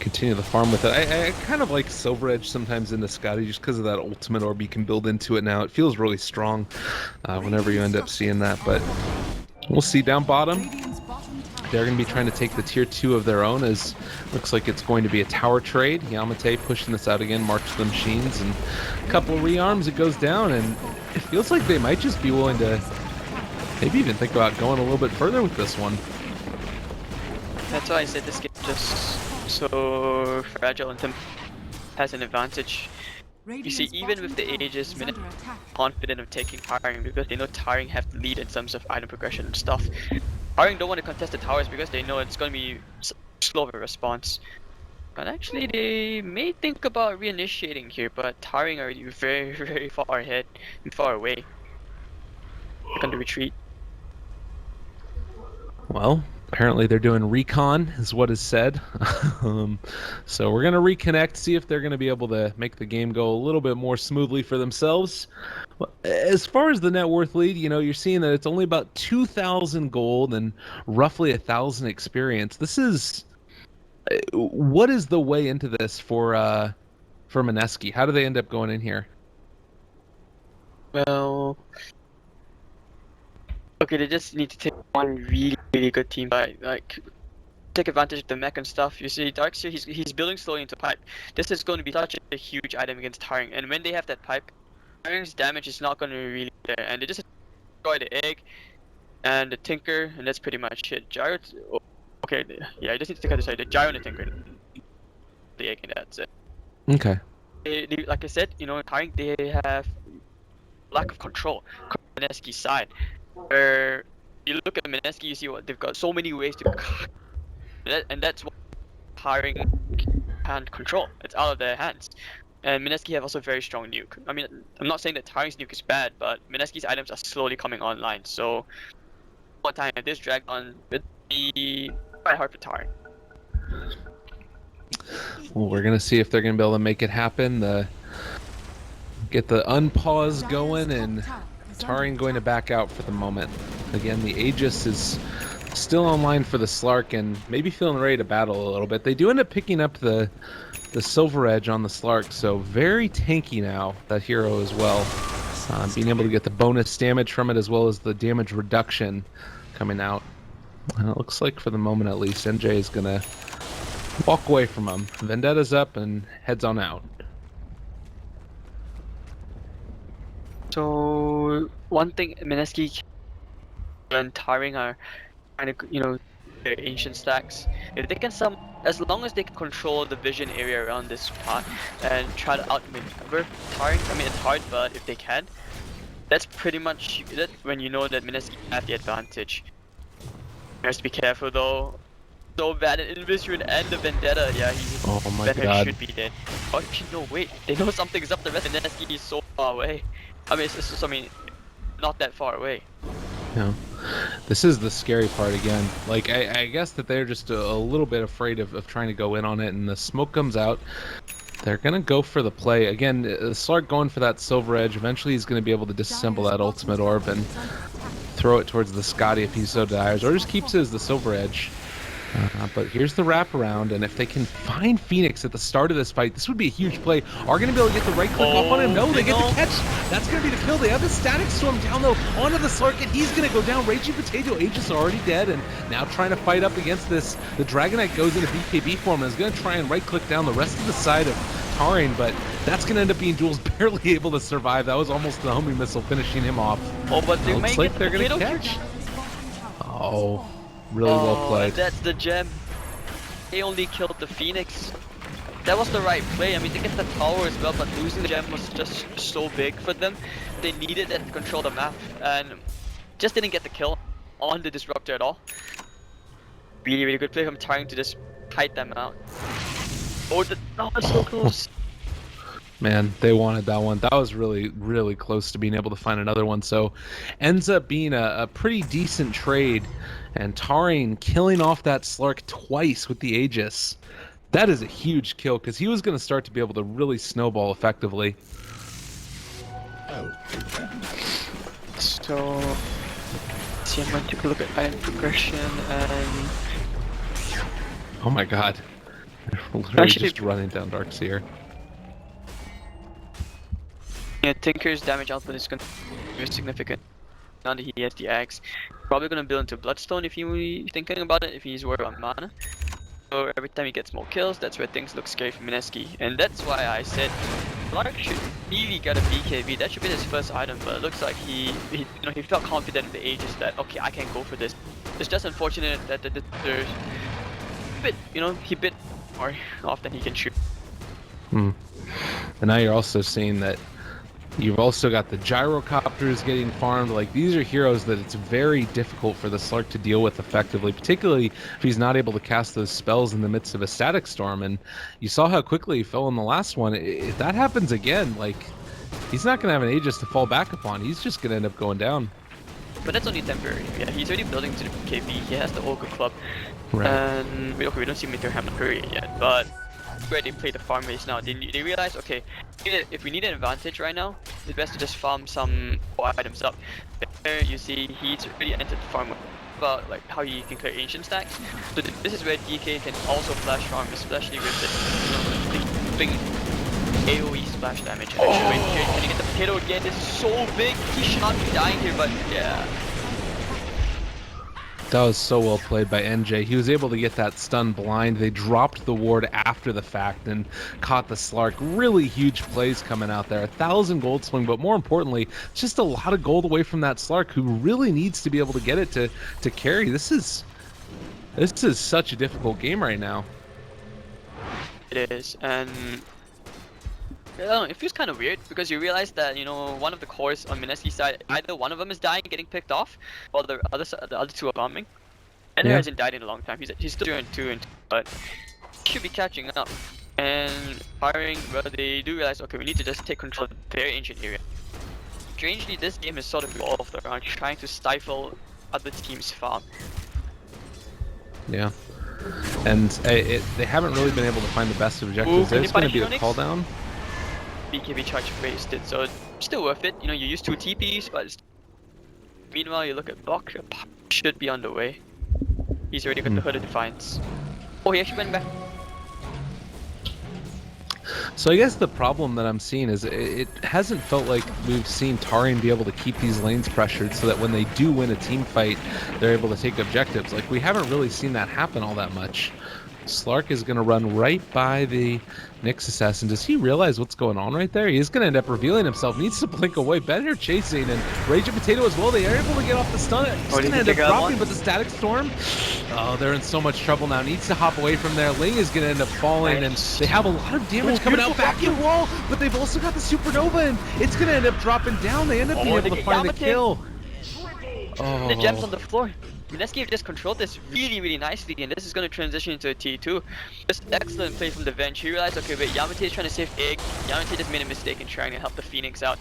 continue the farm with it. I kind of like Silver Edge sometimes into Scotty just because of that ultimate orb you can build into it now. It feels really strong whenever you end up seeing that, but we'll see. Down bottom, they're going to be trying to take the tier 2 of their own, as looks like it's going to be a tower trade. Yamate pushing this out again, marks the machines, and a couple of rearms, it goes down, and it feels like they might just be willing to maybe even think about going a little bit further with this one. That's why I said this game just so fragile and Tim has an advantage. You see, even with the Aegis, Minute confident of taking Taring because they know Taring have the lead in terms of item progression and stuff. Taring don't want to contest the towers because they know it's going to be slow of a response. But actually, they may think about reinitiating here, but Taring are very, very far ahead and far away. They're going to retreat. Well, apparently they're doing recon, is what is said. So we're going to reconnect, see if they're going to be able to make the game go a little bit more smoothly for themselves. As far as the net worth lead, you're seeing that it's only about 2,000 gold and roughly 1,000 experience. This is... What is the way into this for Mineski? How do they end up going in here? Well... Okay, they just need to take one really, really good team fight. Like, take advantage of the mech and stuff. You see, Darkseer, he's building slowly into pipe. This is going to be such a huge item against Taring, and when they have that pipe, Taring's damage is not going to be really there. And they just destroy the egg and the Tinker, and that's pretty much it. Gyro, okay, yeah, I just need to take out the side. The Gyro and the Tinker, the egg, and that's it. Okay. Like I said, Taring, they have lack of control. Mineski's side. Where you look at Mineski, you see what they've got so many ways to, and that's what Taring can't control. It's out of their hands. And Mineski have also very strong nuke. I mean, I'm not saying that Taring's nuke is bad, but Mineski's items are slowly coming online. So one time this Dragon would be quite hard for Taring. Well, we're gonna see if they're gonna be able to make it happen. Get the unpause going, and Taring going to back out for the moment. Again, the Aegis is still online for the Slark and maybe feeling ready to battle a little bit. They do end up picking up the Silver Edge on the Slark, so very tanky now, that hero as well. Being able to get the bonus damage from it as well as the damage reduction coming out. And it looks like for the moment at least, NJ is going to walk away from him. Vendetta's up and heads on out. So one thing Mineski and Taring are kind of, their ancient stacks. If they can as long as they can control the vision area around this spot and try to outmaneuver Taring, I mean it's hard, but if they can, that's pretty much that when you know that Mineski have the advantage. You have to be careful though. So bad in Invision and the Vendetta, yeah, Oh my Vendetta god. should be dead. Oh, actually, no, wait, they know something's up. The rest of Mineski is so far away. I mean, not that far away. Yeah. This is the scary part again. Like, I guess that they're just a little bit afraid of trying to go in on it, and the smoke comes out. They're going to go for the play. Again, Slark going for that Silver Edge. Eventually he's going to be able to disassemble that Ultimate Orb and throw it towards the Scotty if he so desires, or just keeps it as the Silver Edge. But here's the wraparound, and if they can find Phoenix at the start of this fight, this would be a huge play. Are going to be able to get the right click off on him? No, they get the catch. That's going to be the kill. They have the Static Storm down, though, onto the Slark, and he's going to go down. Raging Potato Aegis already dead, and now trying to fight up against this. The Dragonite goes into BKB form and is going to try and right click down the rest of the side of Taring, but that's going to end up being Jules barely able to survive. That was almost the homing missile finishing him off. Oh, but they Looks may like get they're the going to catch. Oh. Really well played. That's the gem. They only killed the Phoenix. That was the right play. I mean, they get the tower as well, but losing the gem was just so big for them. They needed that to control the map, and just didn't get the kill on the Disruptor at all. Really, really good play from trying to just kite them out. Oh, it's so close. Man, they wanted that one. That was really, really close to being able to find another one. So, ends up being a pretty decent trade. And Taring killing off that Slark twice with the Aegis. That is a huge kill, because he was going to start to be able to really snowball effectively. So, see, I'm going to take a look at item progression and... Oh my god. They're literally just running down Darkseer. Yeah, Tinker's damage output is going to be very significant. Now that he has the axe, probably going to build into Bloodstone if he's thinking about it, if he's worried about mana. So every time he gets more kills, that's where things look scary for Mineski. And that's why I said Clark should really get a BKB. That should be his first item, but it looks like he felt confident in the Aegis that, okay, I can go for this. It's just unfortunate that there's a bit, he bit more off than he can shoot. And now you're also seeing that you've also got the gyrocopters getting farmed. Like, these are heroes that it's very difficult for the Slark to deal with effectively, particularly if he's not able to cast those spells in the midst of a Static Storm. And you saw how quickly he fell in the last one. If that happens again, like, he's not going to have an Aegis to fall back upon. He's just going to end up going down. But that's only temporary. Yeah, he's already building to the KB. He has the Ogre Club. Right. And we don't see Meteor Hammer Courier yet, but where they play the farm base now, they realize, okay, if we need an advantage right now, it's best to just farm some items up. There you see he's already entered the farm about like how he can clear ancient stacks. So this is where DK can also flash farm, especially with this big AoE splash damage. Actually, can you get the potato again? It's so big. He should not be dying here, but yeah. That was so well played by NJ. He was able to get that stun blind. They dropped the ward after the fact and caught the Slark. Really huge plays coming out there. 1,000 gold swing, but more importantly, just a lot of gold away from that Slark, who really needs to be able to get it to carry. This is such a difficult game right now. It is, and I don't know, it feels kind of weird because you realize that one of the cores on Mineski's side, either one of them is dying, getting picked off, or the other two are bombing. And he hasn't died in a long time. He's still doing 2 and 2, but he should be catching up. And firing, well, they do realize, okay, we need to just take control of their ancient area. Strangely, this game is sort of evolved around trying to stifle other team's farm. Yeah. And they haven't really been able to find the best objectives. Can There's you going to punish be a Onyx? call down. BKB charge wasted, so still worth it. You know, you use 2 TPs, but meanwhile you look at Bok, should be on the way. He's already got the Hood of Defiance. Oh, he actually went back. So I guess the problem that I'm seeing is it hasn't felt like we've seen Taring be able to keep these lanes pressured so that when they do win a team fight, they're able to take objectives. Like, we haven't really seen that happen all that much. Slark is going to run right by the Nyx assassin. Does he realize what's going on right there? He is going to end up revealing himself. Needs to blink away. Better chasing, and Raging Potato as well. They are able to get off the stun. He's going to end up dropping, but the Static Storm, oh, they're in so much trouble now. Needs to hop away from there. Ling is going to end up falling, and they have a lot of damage coming out. Vacuum wall, but they've also got the Supernova, and it's going to end up dropping down. They end up being able to find the kill. Oh. The gems on the floor. Mineski just controlled this really nicely, and this is going to transition into a T2. Just excellent play from the Venge. He realized, okay, wait, Yamate is trying to save Egg. Yamate just made a mistake in trying to help the Phoenix out.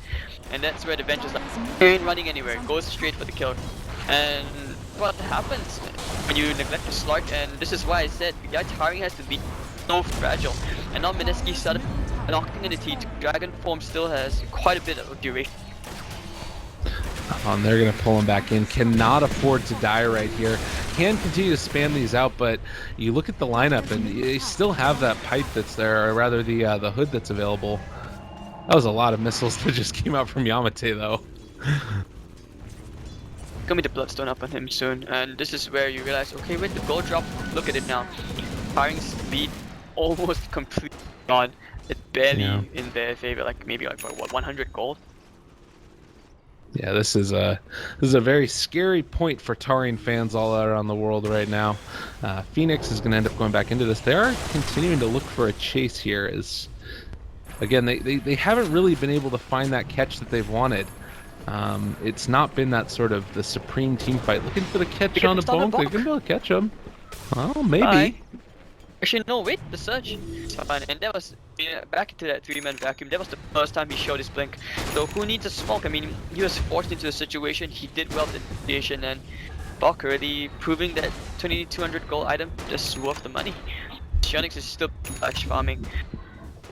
And that's where the Venge is like, ain't running anywhere, goes straight for the kill. And what happens when you neglect the Slark, and this is why I said, the guy Taring has to be so fragile. And now Mineski started knocking in the T2. Dragon Form still has quite a bit of duration. And they're going to pull him back in. Cannot afford to die right here. Can continue to spam these out, but you look at the lineup and you still have that pipe that's there, or rather the hood that's available. That was a lot of missiles that just came out from Yamate, though. Gonna be the Bloodstone up on him soon, and this is where you realize, okay, with the gold drop, look at it now. Taring's lead almost completely gone. It's barely in their favor, like maybe like what, 100 gold. Yeah, this is a very scary point for Taring fans all around the world right now. Phoenix is going to end up going back into this. They are continuing to look for a chase here. As again, they haven't really been able to find that catch that they've wanted. It's not been that sort of the supreme team fight. Looking for the catch on a bonk. They're going to be able to catch him. Well, maybe. Actually, no, wait, the surge. It's fine, and that was back into that 3-man vacuum. That was the first time he showed his blink. So who needs a smoke? I mean, he was forced into a situation. He did well in the situation, and Bok already proving that 2200 gold item just worth the money. Shionix is still clutch farming.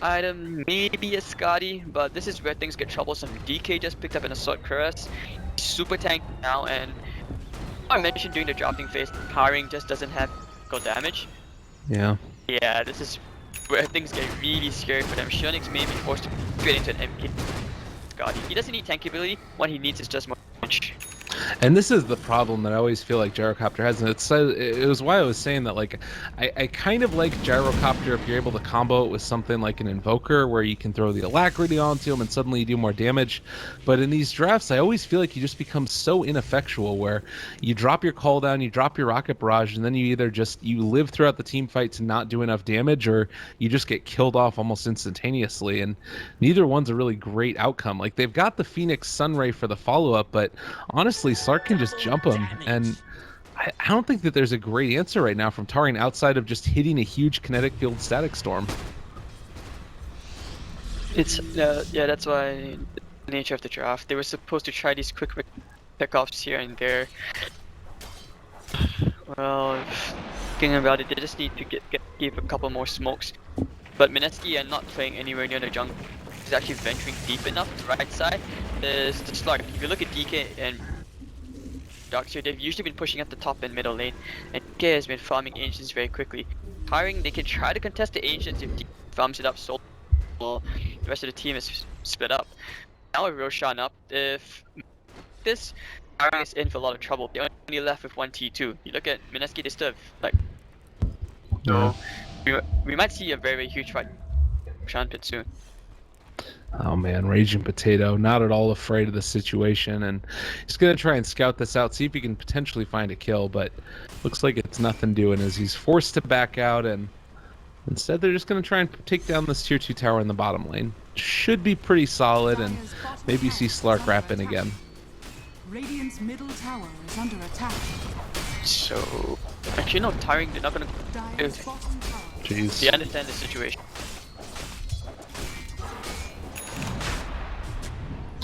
Item maybe a Scotty, but this is where things get troublesome. DK just picked up an Assault Cuirass. Super tank now, and I mentioned during the drafting phase, Taring just doesn't have gold damage. Yeah. Yeah, this is where things get really scary for them. Shionix may be forced to get into an MK Scotty. He doesn't need tank ability. What he needs is just more damage. And this is the problem that I always feel like Gyrocopter has, and it was why I was saying that, like, I kind of like Gyrocopter if you're able to combo it with something like an Invoker where you can throw the Alacrity onto him and suddenly you do more damage. But in these drafts, I always feel like you just become so ineffectual where you drop your call down, you drop your Rocket Barrage, and then you either you live throughout the team fight to not do enough damage, or you just get killed off almost instantaneously, and neither one's a really great outcome. Like, they've got the Phoenix Sunray for the follow-up, but honestly, Slark can just jump him, and I don't think that there's a great answer right now from Taring outside of just hitting a huge kinetic field Static Storm. It's yeah, that's why the nature of the draft. They were supposed to try these quick pickoffs here and there. Well, thinking about it, they just need to give a couple more smokes. But Mineski are not playing anywhere near the jungle. He's actually venturing deep enough. The right side is the Slark. If you look at DK and Doctor, they've usually been pushing at the top and middle lane, and DK has been farming Ancients very quickly. Taring, they can try to contest the Ancients if DK farms it up so well, the rest of the team is split up. Now with Roshan up, if this, Taring is in for a lot of trouble. They're only left with 1 T2. You look at Mineski, they still have, like, so we might see a very huge fight Roshan pit soon. Oh man, Raging Potato, not at all afraid of the situation, and he's going to try and scout this out, see if he can potentially find a kill, but looks like it's nothing doing as he's forced to back out, and instead they're just going to try and take down this tier 2 tower in the bottom lane. Should be pretty solid, and maybe you see Slark wrap in again. Radiant's middle tower is under attack. So, actually no, Taring, they're not going to... Jeez. They understand the situation.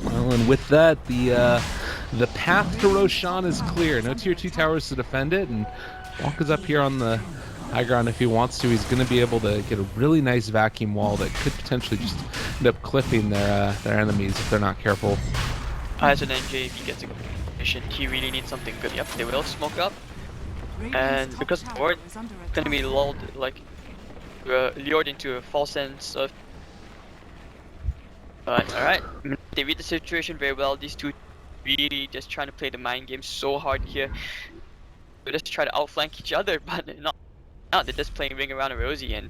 Well, and with that, the the path to Roshan is clear. No tier 2 towers to defend it, and Wonka's up here on the high ground if he wants to. He's going to be able to get a really nice vacuum wall that could potentially just end up clipping their enemies if they're not careful. As an NJ, if he gets a mission, he really needs something good. Yep, they will smoke up, and because the ward is going to be lulled, like lured into a false sense of. But alright, they read the situation very well. These two really just trying to play the mind game so hard here. They just try to outflank each other, but not. They're just playing Ring Around a Rosie and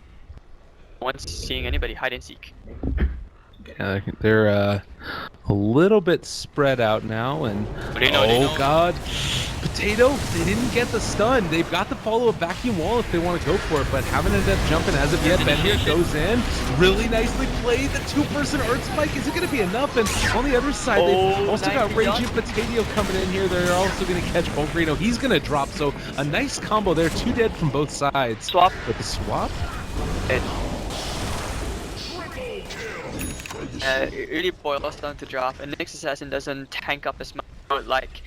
no one's seeing anybody hide and seek. Yeah, they're a little bit spread out now, and oh god, Potato, they didn't get the stun. They've got to follow a vacuum wall if they want to go for it, but haven't ended up jumping as of yet. Ben here goes in, really nicely played. The two-person Earth Spike, is it going to be enough? And on the other side, they've also got Raging Potato coming in here. They're also going to catch bo3. He's going to drop, so a nice combo there. 2 dead from both sides. Swap. With the swap? It really boils down to draft, and Nyx Assassin doesn't tank up as much like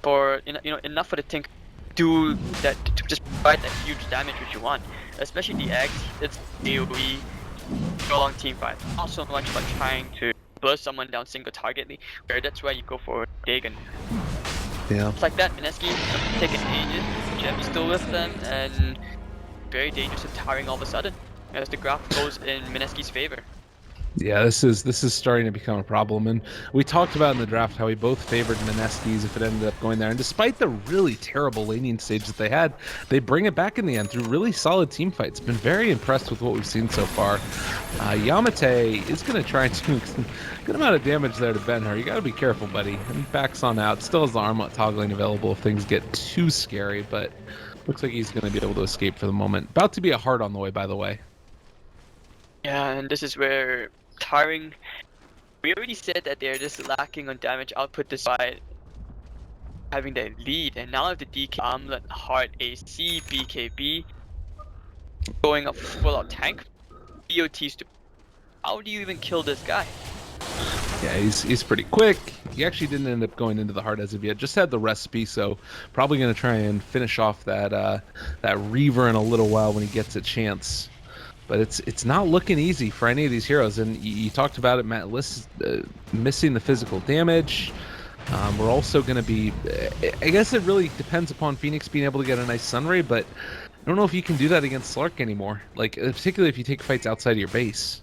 for enough for the tank do that to just provide that huge damage which you want. Especially the eggs, it's AoE, go long team fight. Not so much about trying to burst someone down single targetly, where that's why you go for Dagon. Yeah. It's like that, Mineski taking ages, Gem's still with them, and very dangerous and tiring all of a sudden, as the graph goes in Mineski's favor. Yeah, this is starting to become a problem, and we talked about in the draft how we both favored Mineski's if it ended up going there, and despite the really terrible laning stage that they had, they bring it back in the end through really solid team fights. Been very impressed with what we've seen so far. Yamate is going to try and do a good amount of damage there to Ben-Hur. You got to be careful, buddy. And backs on out. Still has the armlet toggling available if things get too scary, but looks like he's going to be able to escape for the moment. About to be a heart on the way, by the way. Yeah, and this is where Taring, we already said that they're just lacking on damage output despite having the lead, and now the DK armlet, heart, AC, BKB going up full out tank, BOTs to. How do you even kill this guy? Yeah, he's pretty quick. He actually didn't end up going into the heart as of yet. Just had the recipe, so probably going to try and finish off that Reaver in a little while when he gets a chance. But it's not looking easy for any of these heroes, and you talked about it, Matt. Missing the physical damage. We're also going to be. I guess it really depends upon Phoenix being able to get a nice Sunray, but I don't know if you can do that against Slark anymore. Like particularly if you take fights outside of your base.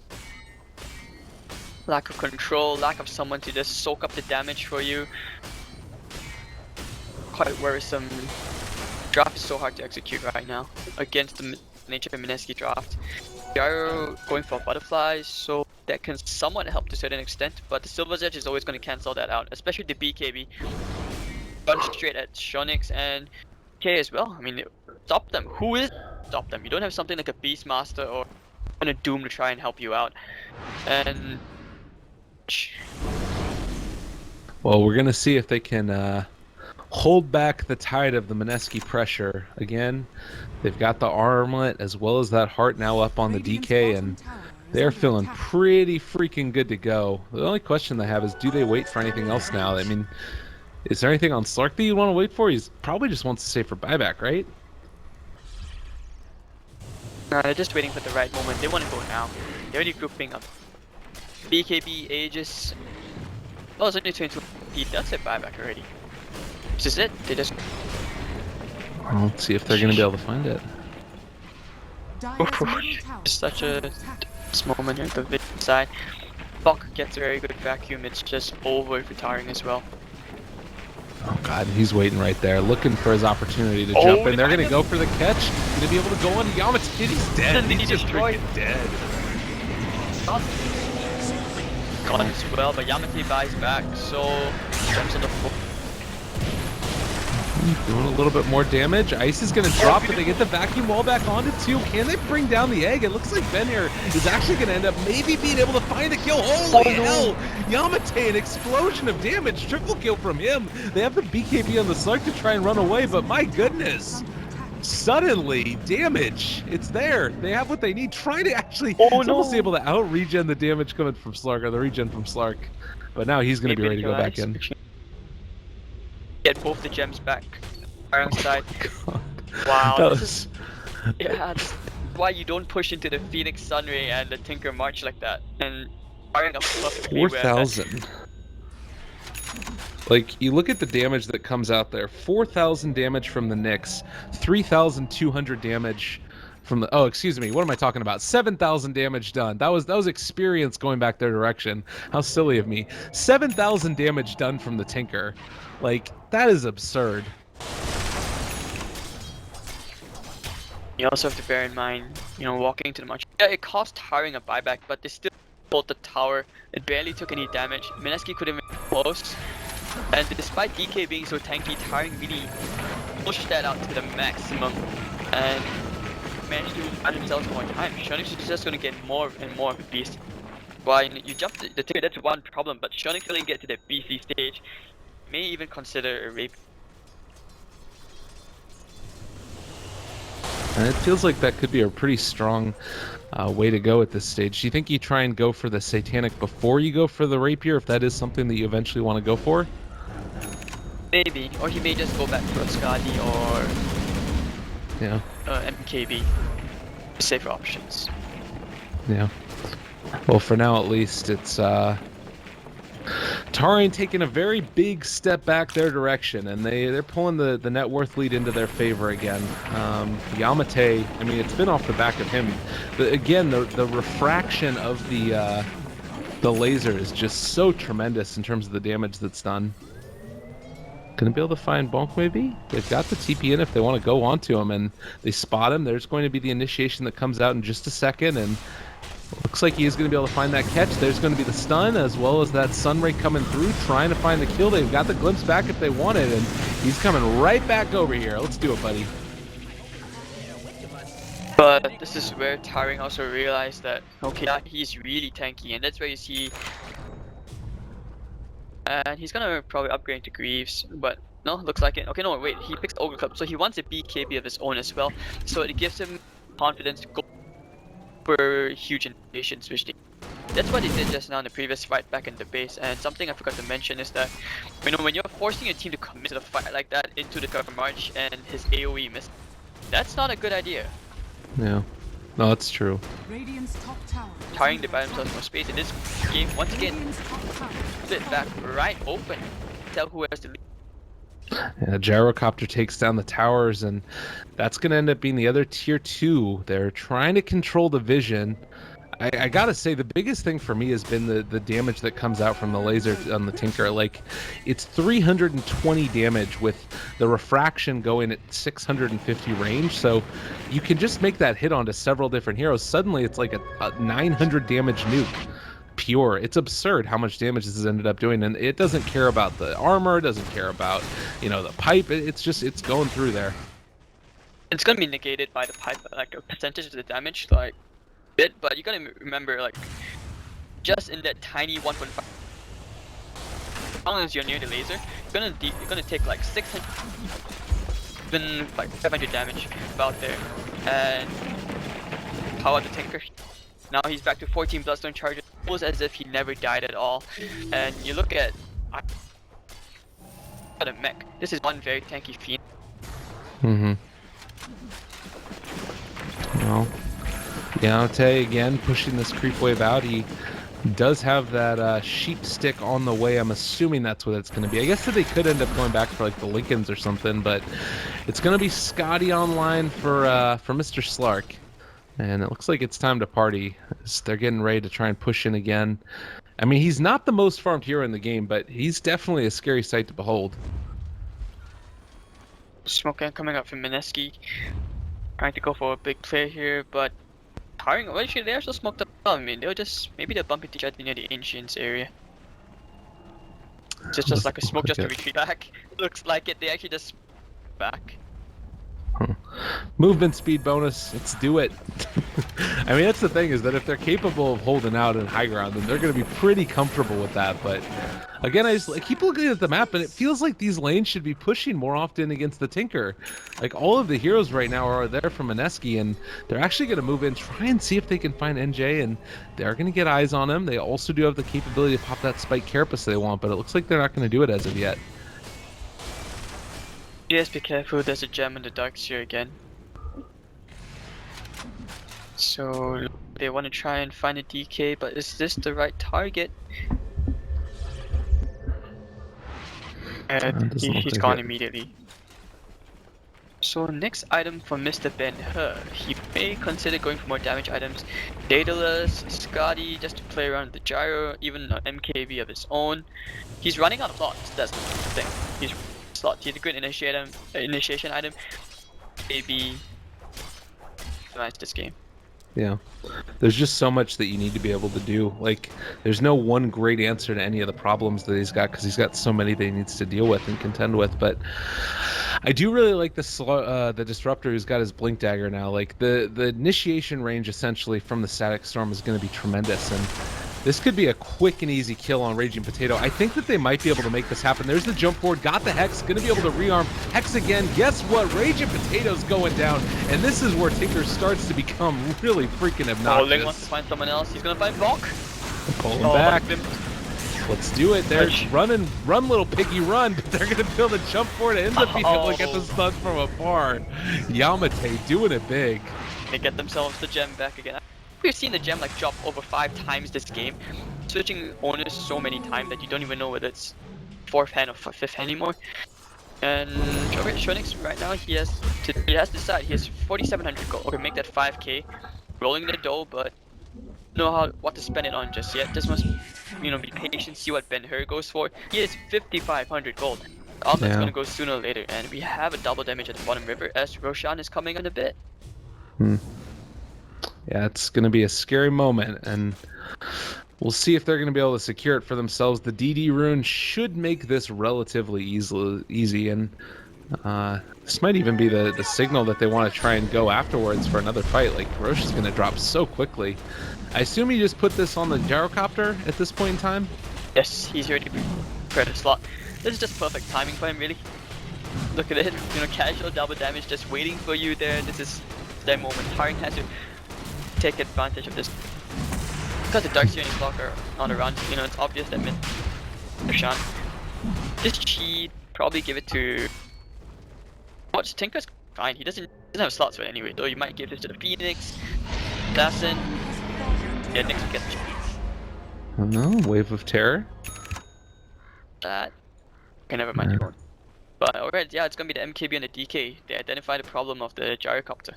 Lack of control, lack of someone to just soak up the damage for you. Quite worrisome. Draft is so hard to execute right now against the nature of Mineski draft. Gyro going for butterflies, so that can somewhat help to a certain extent, but the Silver's Edge is always going to cancel that out, especially the BKB. Run straight at Shonix and K as well. I mean, stop them. Who is stop them? You don't have something like a Beastmaster or a Doom to try and help you out. And well, we're gonna see if they can hold back the tide of the Mineski pressure again. They've got the armlet as well as that heart now up on the DK, and they're feeling pretty freaking good to go. The only question they have is, do they wait for anything else now? I mean, is there anything on Slark that you want to wait for? He probably just wants to save for buyback, right? No, they're just waiting for the right moment. They want to go now. They're already grouping up. BKB, Aegis. Oh, it's only 22. That's it, buyback already. This is it. They just. Well, let's see if they're going to be able to find it. Such a moment here at the mid side. Buck gets a very good vacuum. It's just over for Taring as well. Oh god, he's waiting right there, looking for his opportunity to jump in. They're going to go for the catch. Going to be able to go on to Yamate. He's dead. He's just freaking dead. Gone as well, but Yamate buys back, so jumps on the floor. Doing a little bit more damage. Ice is going to drop, but they get the vacuum wall back onto 2. Can they bring down the egg? It looks like Ben here is actually going to end up maybe being able to find the kill. Holy hell! Yamate, an explosion of damage. Triple kill from him. They have the BKB on the Slark to try and run away, but my goodness. Suddenly, damage. It's there. They have what they need. Trying to actually almost able to out-regen the damage coming from Slark, or the regen from Slark. But now he's going to be ready to go back in. get both the gems back. Taring side. God. Wow, That this was... is this is why you don't push into the Phoenix Sunray and the Tinker March like that. And Taring a perfectly aware of that. 4,000. Like, you look at the damage that comes out there. 4,000 damage from the Nyx. 3,200 damage from the... Oh, excuse me. What am I talking about? 7,000 damage done. That was experience going back their direction. How silly of me. 7,000 damage done from the Tinker. Like, that is absurd. You also have to bear in mind, walking into the march. Yeah, it cost Taring a buyback, but they still pulled the tower. It barely took any damage. Mineski couldn't even close. And despite DK being so tanky, Taring really pushed that out to the maximum and managed to find themselves more time. Shonix is just going to get more and more of a beast. Why you jumped the ticket, that's one problem, but Shonix didn't get to the BC stage. May even consider a rape. And it feels like that could be a pretty strong way to go at this stage. Do you think you try and go for the Satanic before you go for the Rapier, if that is something that you eventually want to go for? Maybe, or he may just go back for a Skadi or MKB. Safer options. Yeah. Well, for now at least, it's Taring taking a very big step back their direction, and they're pulling the net worth lead into their favor again. Yamate, I mean, it's been off the back of him. But again, the refraction of the laser is just so tremendous in terms of the damage that's done. Gonna be able to find Bonk maybe? They've got the TP in if they want to go onto him, and they spot him. There's going to be the initiation that comes out in just a second, and looks like he is going to be able to find that catch. There's going to be the stun, as well as that Sunray coming through, trying to find the kill. They've got the glimpse back if they want it, and he's coming right back over here. Let's do it, buddy. But this is where Taring also realized that, okay, he's really tanky, and that's where you see... And he's gonna probably upgrade to Greaves, but no, looks like it. Okay, no, wait, he picks Ogre Club, so he wants a BKB of his own as well, so it gives him confidence to go for huge innovations, which that's what he did just now in the previous fight back in the base. And something I forgot to mention is that, when you're forcing your team to commit to the fight like that into the cover march and his AoE miss, that's not a good idea. Yeah. No, that's true. Radiant's top tower. Taring to buy themselves more space in this game. Once again, split back right open. Tell who has to lead. Yeah, Gyrocopter takes down the towers, and that's going to end up being the other tier 2. They're trying to control the vision. I gotta say, the biggest thing for me has been the damage that comes out from the laser on the Tinker. Like, it's 320 damage with the refraction going at 650 range, so you can just make that hit onto several different heroes. Suddenly it's like a 900 damage nuke. Pure. It's absurd how much damage this has ended up doing, and it doesn't care about the armor, doesn't care about, the pipe. It's going through there. It's gonna be negated by the pipe, like a percentage of the damage, like bit, but you gotta remember, like, just in that tiny 1.5, as long as you're near the laser, you're gonna take like 600, even like 500 damage about there. And how about the Tinker? Now he's back to 14 Bloodstone charges, almost as if he never died at all. And you look at the mech. This is one very tanky fiend. Well, Yamate again pushing this creep wave out. He does have that sheep stick on the way. I'm assuming that's what it's going to be. I guess that they could end up going back for like the Lincolns or something, but it's going to be Scotty online for Mr. Slark. And it looks like it's time to party. They're getting ready to try and push in again. I mean, he's not the most farmed hero in the game, but he's definitely a scary sight to behold. Smoke coming up from Mineski. Trying to go for a big play here, but Taring, well, actually, they also smoked up. I mean, maybe they'll bump into each other near the Ancients area. Just like a smoke just to retreat back. Looks like it, they actually just back. Movement speed bonus, let's do it. I mean, that's the thing, is that if they're capable of holding out in high ground, then they're going to be pretty comfortable with that. But again, I keep looking at the map, and it feels like these lanes should be pushing more often against the Tinker. Like, all of the heroes right now are there from Mineski, and they're actually going to move in, try and see if they can find NJ, and they're going to get eyes on him. They also do have the capability to pop that Spike Carapace they want, but it looks like they're not going to do it as of yet. Just be careful, there's a gem in the darks here again. So they want to try and find a DK, but is this the right target? And Doesn't look he's like gone it. immediately. So next item for Mr. Ben-Hur, he may consider going for more damage items. Daedalus, Scotty, just to play around with the gyro, even an MKB of his own. He's running out of slots, that's the thing. He's slots. He's a good initiation item. Maybe nice this game. Yeah. There's just so much that you need to be able to do. Like, there's no one great answer to any of the problems that he's got because he's got so many that he needs to deal with and contend with. But I do really like the disruptor who's got his blink dagger now. Like the initiation range essentially from the static storm is going to be tremendous, and this could be a quick and easy kill on Raging Potato. I think that they might be able to make this happen. There's the jump forward, got the Hex, going to be able to rearm Hex again. Guess what? Raging Potato's going down, and this is where Tinker starts to become really freaking obnoxious. Ling wants to find someone else. He's gonna find Volk. Pull him back. Let's do it. They're running, run little piggy run, but they're gonna build a jump forward and end up being able to get the stun from afar. Yamate doing it big. They get themselves the gem back again. We've seen the gem like drop over 5 times this game, switching owners so many times that you don't even know whether it's 4th hand or 5th hand anymore. And Shonix right now he has to decide. He has 4,700 gold. Okay, make that 5k. Rolling the dough, but know what to spend it on just yet. Just must be patient, see what Ben-Hur goes for. He has 5,500 gold. All that's gonna go sooner or later, and we have a double damage at the bottom river as Roshan is coming in a bit. Yeah, it's gonna be a scary moment, and we'll see if they're gonna be able to secure it for themselves. The DD rune should make this relatively easy, and this might even be the signal that they want to try and go afterwards for another fight. Like, Roche is gonna drop so quickly. I assume he just put this on the gyrocopter at this point in time? Yes, he's already prepared a slot. This is just perfect timing for him, really. Look at it, casual double damage just waiting for you there. This is their moment. Taring has to take advantage of this. Because the Dark Searing block are on the run, it's obvious that Roshan. This cheat, probably give it to... Watch, Tinker's fine, he doesn't have slots for it anyway, though you might give this to the Phoenix, Assassin. Yeah, next we get the cheat. Oh no, Wave of Terror? That. Okay, never mind. But alright, yeah, it's gonna be the MKB and the DK. They identify the problem of the gyrocopter.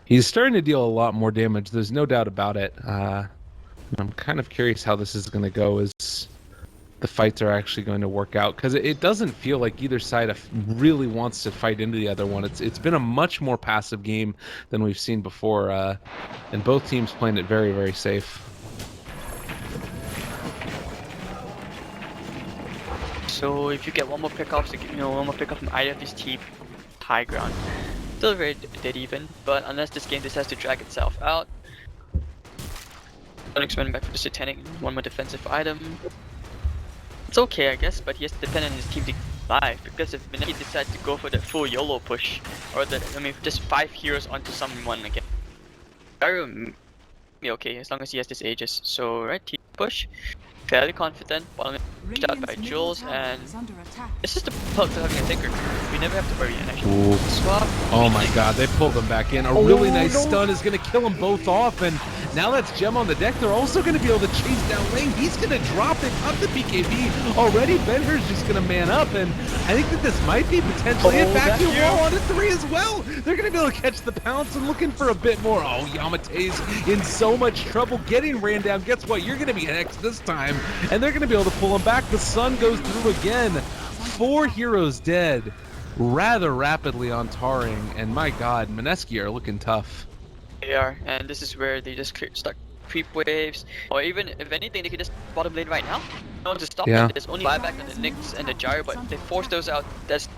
He's starting to deal a lot more damage, there's no doubt about it. I'm kind of curious how this is going to go as the fights are actually going to work out, because it doesn't feel like either side really wants to fight into the other one. It's been a much more passive game than we've seen before, and both teams playing it very, very safe. So if you get one more pickup, one more pickup from either of these teams, high ground. Still very dead even, but unless this game decides to drag itself out. Onyx running back for the Satanic, one more defensive item. It's okay, I guess, but he has to depend on his team to survive, because if Mineski decides to go for the full YOLO push, or just 5 heroes onto someone again, Gyro will be okay as long as he has this Aegis. So right, team push, fairly confident, bottom pushed out by Jules, and this is the perk of having a Tinker. We never have to worry in actually. Swap. Oh my god, they pulled them back in. A really nice stun is going to kill them both off, and now that's Gem on the deck. They're also going to be able to chase down Lane. He's going to drop it up the BKB already. Ben-Hur's just going to man up, and I think that this might be potentially a vacuum wall on a 3 as well. They're going to be able to catch the pounce and looking for a bit more. Oh, Yamate's in so much trouble getting ran down. Guess what? You're going to be Hex this time, and they're going to be able to pull him back. The sun goes through again. 4 heroes dead rather rapidly on Taring, and my god, Mineski are looking tough. They are, and this is where they just start creep waves, or even if anything, they can just bottom lane right now. No one to stop them. There's only buyback on the Nyx and the Gyro, but they force those out. That's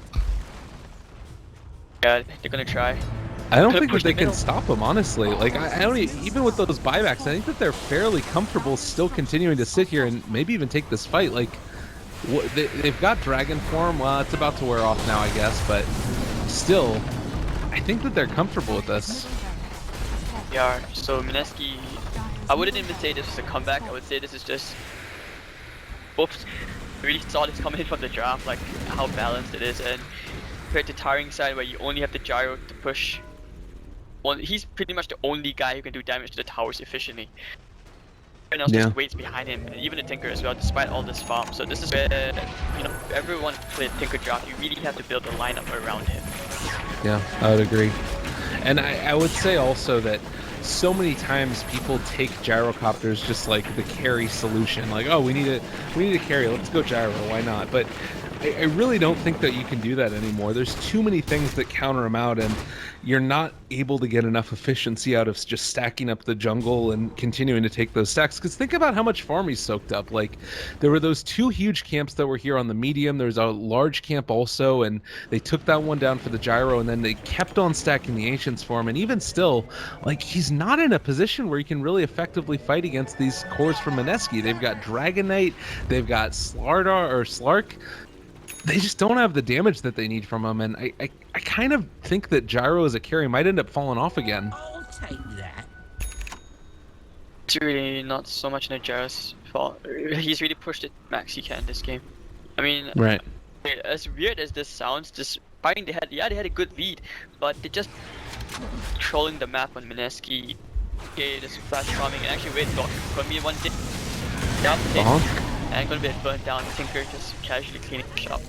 they're gonna try. I don't think that they can stop them, honestly. Like, I don't even with those buybacks, I think that they're fairly comfortable still continuing to sit here and maybe even take this fight. Like, they've got Dragon form. Well, it's about to wear off now, I guess, but still, I think that they're comfortable with this. They are. So Mineski, I wouldn't even say this is a comeback. I would say this is just both really saw this coming in from the draft, like how balanced it is, and compared to Taring's side where you only have the gyro to push. Well, he's pretty much the only guy who can do damage to the towers efficiently. Everyone else just waits behind him, and even the Tinker as well, despite all this farm. So this is where, you know, if everyone played Tinker draft, you really have to build a lineup around him. Yeah, I would agree. And I would say also that so many times people take gyrocopters just like the carry solution. Like, oh, we need a carry, let's go gyro, why not? But I really don't think that you can do that anymore. There's too many things that counter them out, and you're not able to get enough efficiency out of just stacking up the jungle and continuing to take those stacks. Because think about how much farm he soaked up. Like, there were those 2 huge camps that were here on the medium. There's a large camp also, and they took that one down for the gyro, and then they kept on stacking the ancients for him. And even still, like, he's not in a position where he can really effectively fight against these cores from Mineski. They've got Dragon Knight, they've got Slark. They just don't have the damage that they need from him, and I kind of think that Gyro as a carry might end up falling off again. I'll take that. It's really not so much in Gyro's fault. He's really pushed it max he can this game. I mean, right. As weird as this sounds, this fighting they had a good lead, but they're just trolling the map on Mineski. Okay, this flash farming, and actually wait, for me one day. And gonna be burnt down. Tinker just casually cleaning the shop.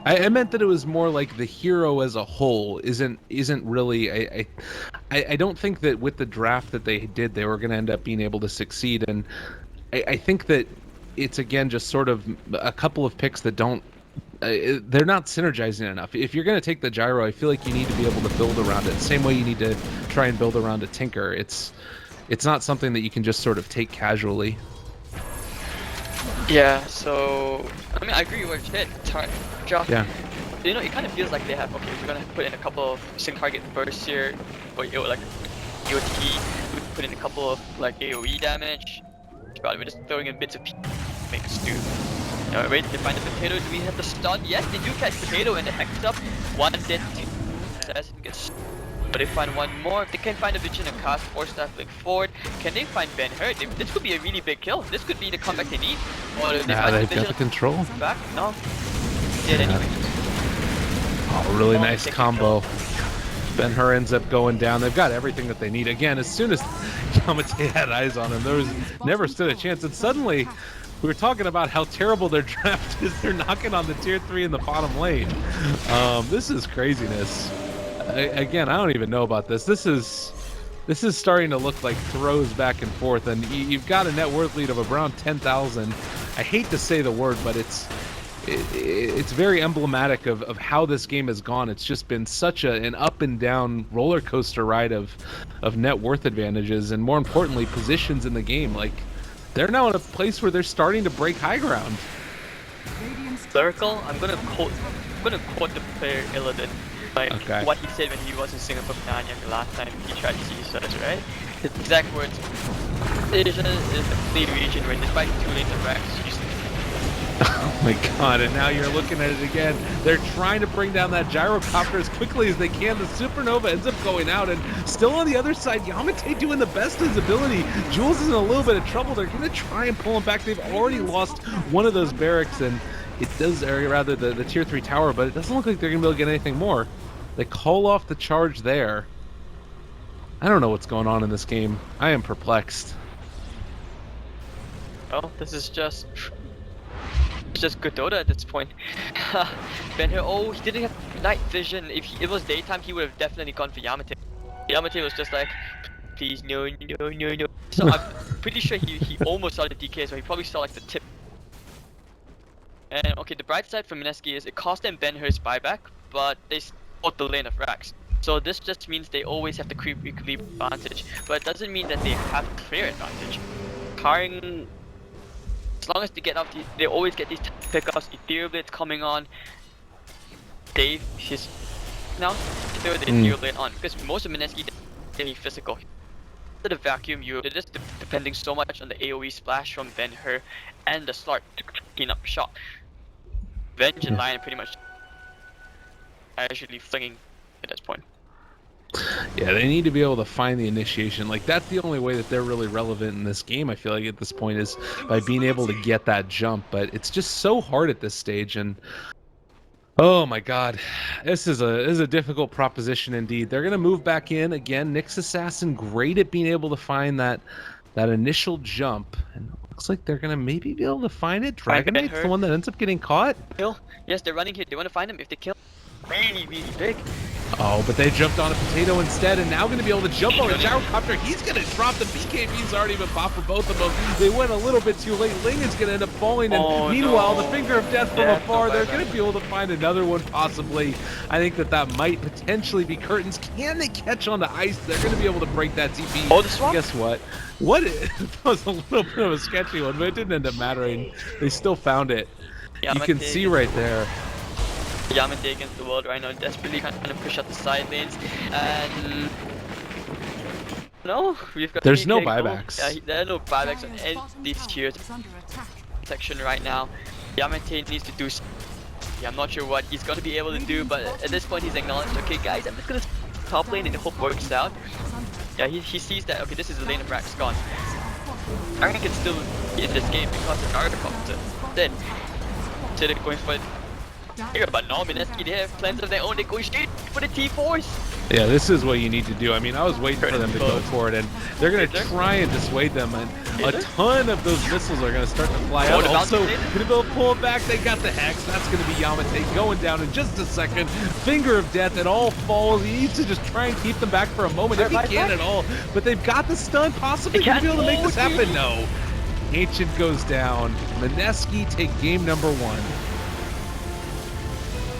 I meant that it was more like the hero as a whole isn't really. I don't think that with the draft that they did, they were going to end up being able to succeed, and I think that it's again just sort of a couple of picks that don't. They're not synergizing enough. If you're going to take the gyro, I feel like you need to be able to build around it. Same way you need to try and build around a Tinker. It's not something that you can just sort of take casually. Yeah, so I mean I agree with what you said. Yeah. You know, it kind of feels like they have, okay, we're gonna put in a couple of sync target bursts here, or like EOT, we put in a couple of like AoE damage. Probably we're just throwing in bits of make us do. You know, wait, they find the potato, do we have the stun? Yes, they do catch potato and the hex up. One dead doesn't get. But they find one more. If they can find a Vision and cast or staff forward, can they find Ben-Hur? This could be a really big kill. This could be the comeback they need. Or if they find they've got the control. Back? No. Did anyway. Oh, really nice combo. Ben-Hur ends up going down. They've got everything that they need. Again, as soon as Yamate had eyes on him, there was never stood a chance. And suddenly, we were talking about how terrible their draft is. They're knocking on the tier 3 in the bottom lane. This is craziness. Again, I don't even know about this. This is starting to look like throws back and forth, and you've got a net worth lead of around 10,000. I hate to say the word, but it's very emblematic of how this game has gone. It's just been such an up and down roller coaster ride of net worth advantages, and more importantly, positions in the game. Like, they're now in a place where they're starting to break high ground. Lyrical, I'm gonna quote the player Illidan. Like what he said when he was in Singapore with NanYang the last time he tried to see his search, right? His exact words, Asia is a free region where despite 2 lanes of racks, oh my god, and now you're looking at it again. They're trying to bring down that gyrocopter as quickly as they can. The supernova ends up going out, and still on the other side, Yamate doing the best of his ability. Jules is in a little bit of trouble. They're going to try and pull him back. They've already lost one of those barracks, and it does, or rather the tier 3 tower, but it doesn't look like they're going to be able to get anything more. They call off the charge there. I don't know what's going on in this game. I am perplexed. Well, this is just good Dota at this point. Ben-Hur, oh, he didn't have night vision. If it was daytime, he would have definitely gone for Yamate. Yamate was just like, please, no. So I'm pretty sure he almost saw the DK, so he probably saw like the tip. And okay, the bright side for Mineski is it cost them Ben-Hur's buyback, but they bought the lane of racks. So this just means they always have the creep weekly advantage, but it doesn't mean that they have clear advantage. Taring, as long as they get up, they always get these pickups. Ethereal Blitz coming on. Dave, his now throw the Ethereal Blade on because most of Mineski are physical. To the vacuum, they're just depending so much on the AoE splash from Ben-Hur and the Slark to clean up the shot. Venge and Lion pretty much actually flinging at this point. Yeah, they need to be able to find the initiation. Like, that's the only way that they're really relevant in this game, I feel like, at this point, is by being able to get that jump. But it's just so hard at this stage, and oh my god, this is a difficult proposition indeed. They're gonna move back in again. Nyx Assassin, great at being able to find that initial jump, and it looks like they're gonna maybe be able to find it. Find Dragon Knight's her. the one that ends up getting caught. Kill. Yes, they're running here. They want to find him. If they kill, really, really big. Oh, but they jumped on a potato instead, and now going to be able to jump on a gyrocopter. He's going to drop the BKB's already been popped for both of them. They went a little bit too late. Ling is going to end up falling, and meanwhile, the finger of death from afar. They're going to be able to find another one, possibly. I think that might potentially be curtains. Can they catch on to ice? They're going to be able to break that TP. Oh, the swap? Guess what? That was a little bit of a sketchy one, but it didn't end up mattering. They still found it. You can see right there. Yamete against the world right now, desperately trying to push out the side lanes, and no, we've got. There's no buybacks. Yeah, there are no buybacks on any of these tiers section right now. Yamete needs to do. Yeah, I'm not sure what he's going to be able to do, but at this point he's acknowledged. Okay, guys, I'm just gonna top lane and hope works out. Yeah, he sees that. Okay, this is the lane of Rax gone. Taring can still be in this game because of Gyrocopter. Then, so they're going for. But no, Mineski, they have plans of their own. They're going straight for the T4s. Yeah, this is what you need to do. I mean, I was waiting for them to go for it, and they're going to try and dissuade them, and a ton of those missiles are going to start to fly out. Also, going to be able to pull it back. They got the Hex. That's going to be Yamete going down in just a second. Finger of Death, it all falls. He needs to just try and keep them back for a moment, if he can at all. But they've got the stun, possibly to be able to make this happen. No. Ancient goes down. Mineski take game number 1.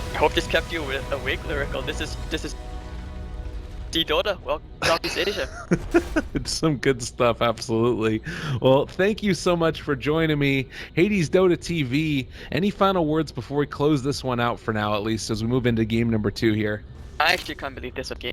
I hope this kept you awake, Lyrical. This is Dota. Well, Southeast Asia. It's some good stuff, absolutely. Well, thank you so much for joining me, Hades Dota TV. Any final words before we close this one out for now, at least, as we move into game number 2 here? I actually can't believe this game.